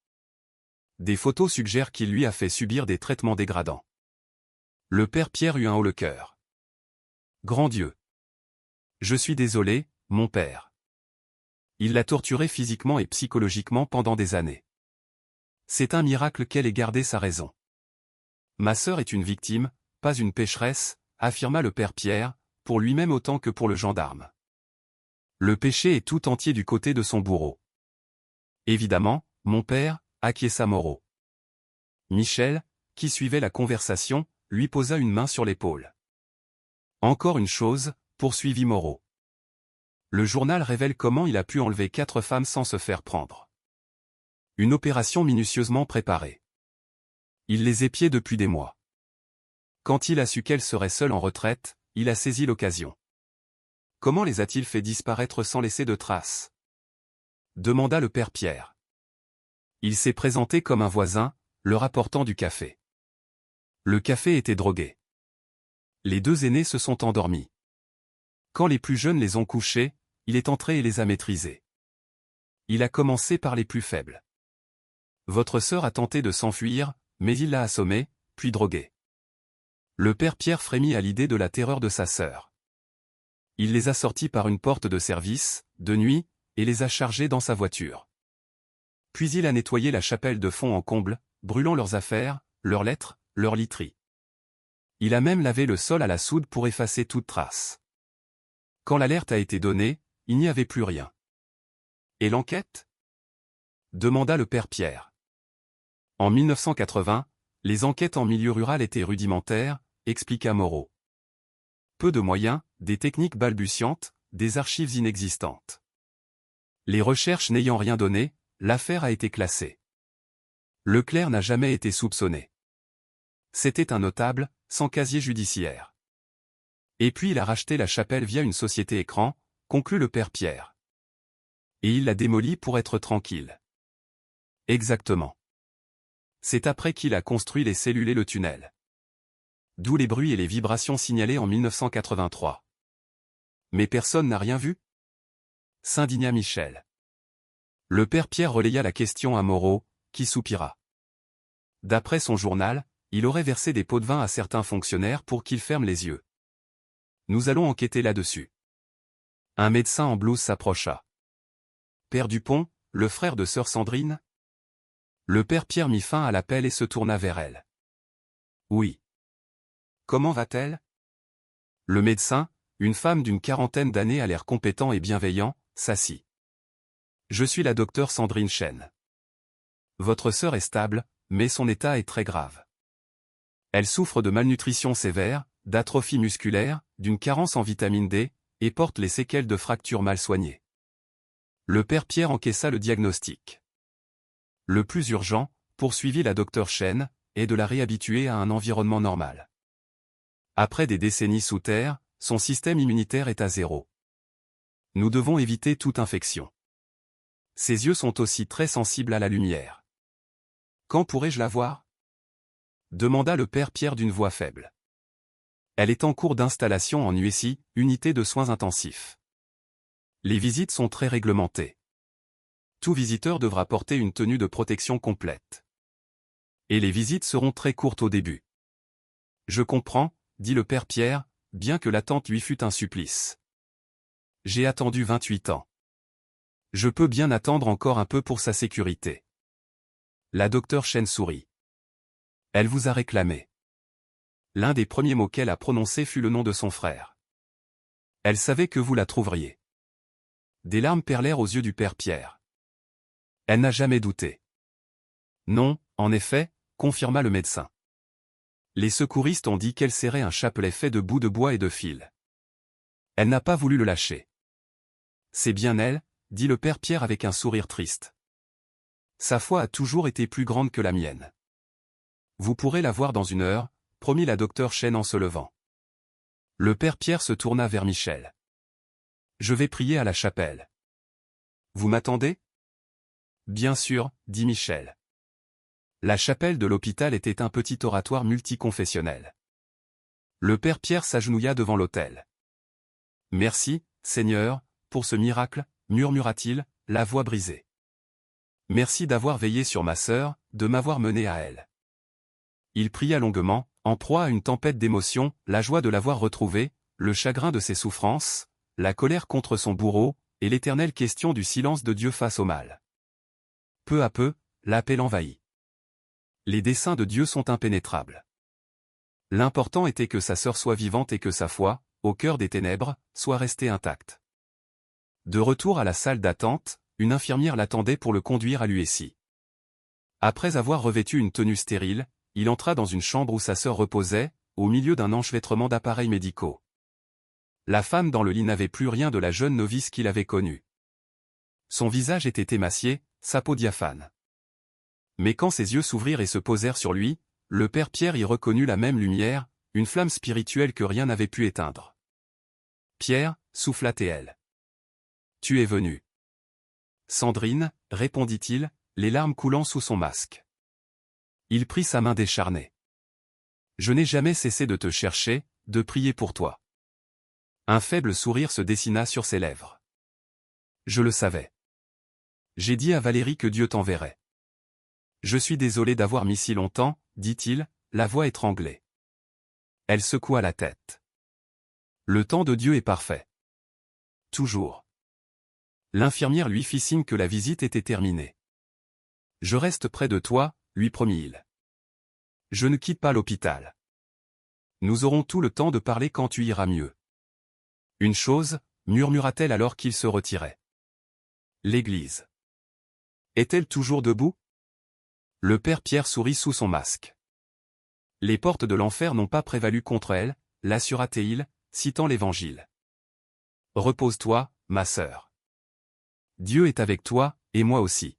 Des photos suggèrent qu'il lui a fait subir des traitements dégradants. Le père Pierre eut un haut le cœur. Grand Dieu! Je suis désolé, mon père. Il l'a torturée physiquement et psychologiquement pendant des années. C'est un miracle qu'elle ait gardé sa raison. Ma sœur est une victime, pas une pécheresse, affirma le père Pierre, pour lui-même autant que pour le gendarme. Le péché est tout entier du côté de son bourreau. Évidemment, mon père, acquiesça Moreau. Michel, qui suivait la conversation, lui posa une main sur l'épaule. Encore une chose, poursuivit Moreau. Le journal révèle comment il a pu enlever 4 femmes sans se faire prendre. Une opération minutieusement préparée. Il les épiait depuis des mois. Quand il a su qu'elle serait seule en retraite, il a saisi l'occasion. Comment les a-t-il fait disparaître sans laisser de traces? Demanda le père Pierre. Il s'est présenté comme un voisin, leur apportant du café. Le café était drogué. Les 2 aînés se sont endormis. Quand les plus jeunes les ont couchés, il est entré et les a maîtrisés. Il a commencé par les plus faibles. Votre sœur a tenté de s'enfuir, mais il l'a assommée, puis droguée. Le père Pierre frémit à l'idée de la terreur de sa sœur. Il les a sortis par une porte de service, de nuit, et les a chargés dans sa voiture. Puis il a nettoyé la chapelle de fond en comble, brûlant leurs affaires, leurs lettres, leurs literies. Il a même lavé le sol à la soude pour effacer toute trace. Quand l'alerte a été donnée, il n'y avait plus rien. Et l'enquête? Demanda le père Pierre. En 1980, les enquêtes en milieu rural étaient rudimentaires, expliqua Moreau. Peu de moyens, des techniques balbutiantes, des archives inexistantes. Les recherches n'ayant rien donné, l'affaire a été classée. Leclerc n'a jamais été soupçonné. C'était un notable, sans casier judiciaire. Et puis il a racheté la chapelle via une société écran, conclut le père Pierre. Et il l'a démolie pour être tranquille. Exactement. C'est après qu'il a construit les cellules et le tunnel. D'où les bruits et les vibrations signalés en 1983. Mais personne n'a rien vu? S'indigna Michel. Le père Pierre relaya la question à Moreau, qui soupira. D'après son journal, il aurait versé des pots de vin à certains fonctionnaires pour qu'ils ferment les yeux. Nous allons enquêter là-dessus. Un médecin en blouse s'approcha. Père Dupont, le frère de sœur Sandrine? Le père Pierre mit fin à l'appel et se tourna vers elle. Oui. Comment va-t-elle? Le médecin, une femme d'une 40aine d'années à l'air compétent et bienveillant, s'assit. Je suis la docteure Sandrine Chen. Votre sœur est stable, mais son état est très grave. Elle souffre de malnutrition sévère, d'atrophie musculaire, d'une carence en vitamine D, et porte les séquelles de fractures mal soignées. Le père Pierre encaissa le diagnostic. Le plus urgent, poursuivit la docteure Chen, est de la réhabituer à un environnement normal. Après des décennies sous terre, son système immunitaire est à 0. Nous devons éviter toute infection. Ses yeux sont aussi très sensibles à la lumière. Quand pourrais-je la voir? Demanda le père Pierre d'une voix faible. Elle est en cours d'installation en USI, unité de soins intensifs. Les visites sont très réglementées. Tout visiteur devra porter une tenue de protection complète. Et les visites seront très courtes au début. Je comprends, dit le père Pierre, bien que l'attente lui fût un supplice. J'ai attendu 28 ans. Je peux bien attendre encore un peu pour sa sécurité. La docteure Chen sourit. Elle vous a réclamé. L'un des premiers mots qu'elle a prononcés fut le nom de son frère. Elle savait que vous la trouveriez. Des larmes perlèrent aux yeux du père Pierre. Elle n'a jamais douté. Non, en effet, confirma le médecin. Les secouristes ont dit qu'elle serrait un chapelet fait de bouts de bois et de fil. Elle n'a pas voulu le lâcher. C'est bien elle, dit le père Pierre avec un sourire triste. Sa foi a toujours été plus grande que la mienne. Vous pourrez la voir dans 1 heure, promit la docteure Chen en se levant. Le père Pierre se tourna vers Michel. Je vais prier à la chapelle. Vous m'attendez? Bien sûr, dit Michel. La chapelle de l'hôpital était un petit oratoire multiconfessionnel. Le père Pierre s'agenouilla devant l'autel. « Merci, Seigneur, pour ce miracle, murmura-t-il, la voix brisée. Merci d'avoir veillé sur ma sœur, de m'avoir mené à elle. » Il pria longuement, en proie à une tempête d'émotions, la joie de l'avoir retrouvée, le chagrin de ses souffrances, la colère contre son bourreau, et l'éternelle question du silence de Dieu face au mal. Peu à peu, la paix l'envahit. Les desseins de Dieu sont impénétrables. L'important était que sa sœur soit vivante et que sa foi, au cœur des ténèbres, soit restée intacte. De retour à la salle d'attente, une infirmière l'attendait pour le conduire à l'USI. Après avoir revêtu une tenue stérile, il entra dans une chambre où sa sœur reposait, au milieu d'un enchevêtrement d'appareils médicaux. La femme dans le lit n'avait plus rien de la jeune novice qu'il avait connue. Son visage était émacié, sa peau diaphane. Mais quand ses yeux s'ouvrirent et se posèrent sur lui, le père Pierre y reconnut la même lumière, une flamme spirituelle que rien n'avait pu éteindre. « Pierre, souffla-t-elle. Tu es venu. »« Sandrine, répondit-il, les larmes coulant sous son masque. Il prit sa main décharnée. « Je n'ai jamais cessé de te chercher, de prier pour toi. » Un faible sourire se dessina sur ses lèvres. « Je le savais. J'ai dit à Valérie que Dieu t'enverrait. »« Je suis désolé d'avoir mis si longtemps, » dit-il, la voix étranglée. Elle secoua la tête. « Le temps de Dieu est parfait. Toujours. » L'infirmière lui fit signe que la visite était terminée. « Je reste près de toi, » lui promit-il. « Je ne quitte pas l'hôpital. Nous aurons tout le temps de parler quand tu iras mieux. » Une chose, murmura-t-elle alors qu'il se retirait. L'église. Est-elle toujours debout? Le père Pierre sourit sous son masque. Les portes de l'enfer n'ont pas prévalu contre elle, l'assura-t-il, citant l'Évangile. Repose-toi, ma sœur. Dieu est avec toi, et moi aussi.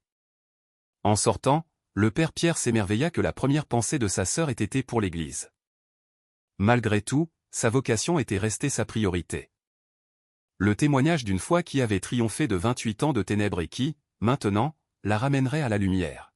En sortant, le père Pierre s'émerveilla que la première pensée de sa sœur ait été pour l'Église. Malgré tout, sa vocation était restée sa priorité. Le témoignage d'une foi qui avait triomphé de 28 ans de ténèbres et qui, maintenant, la ramènerait à la lumière.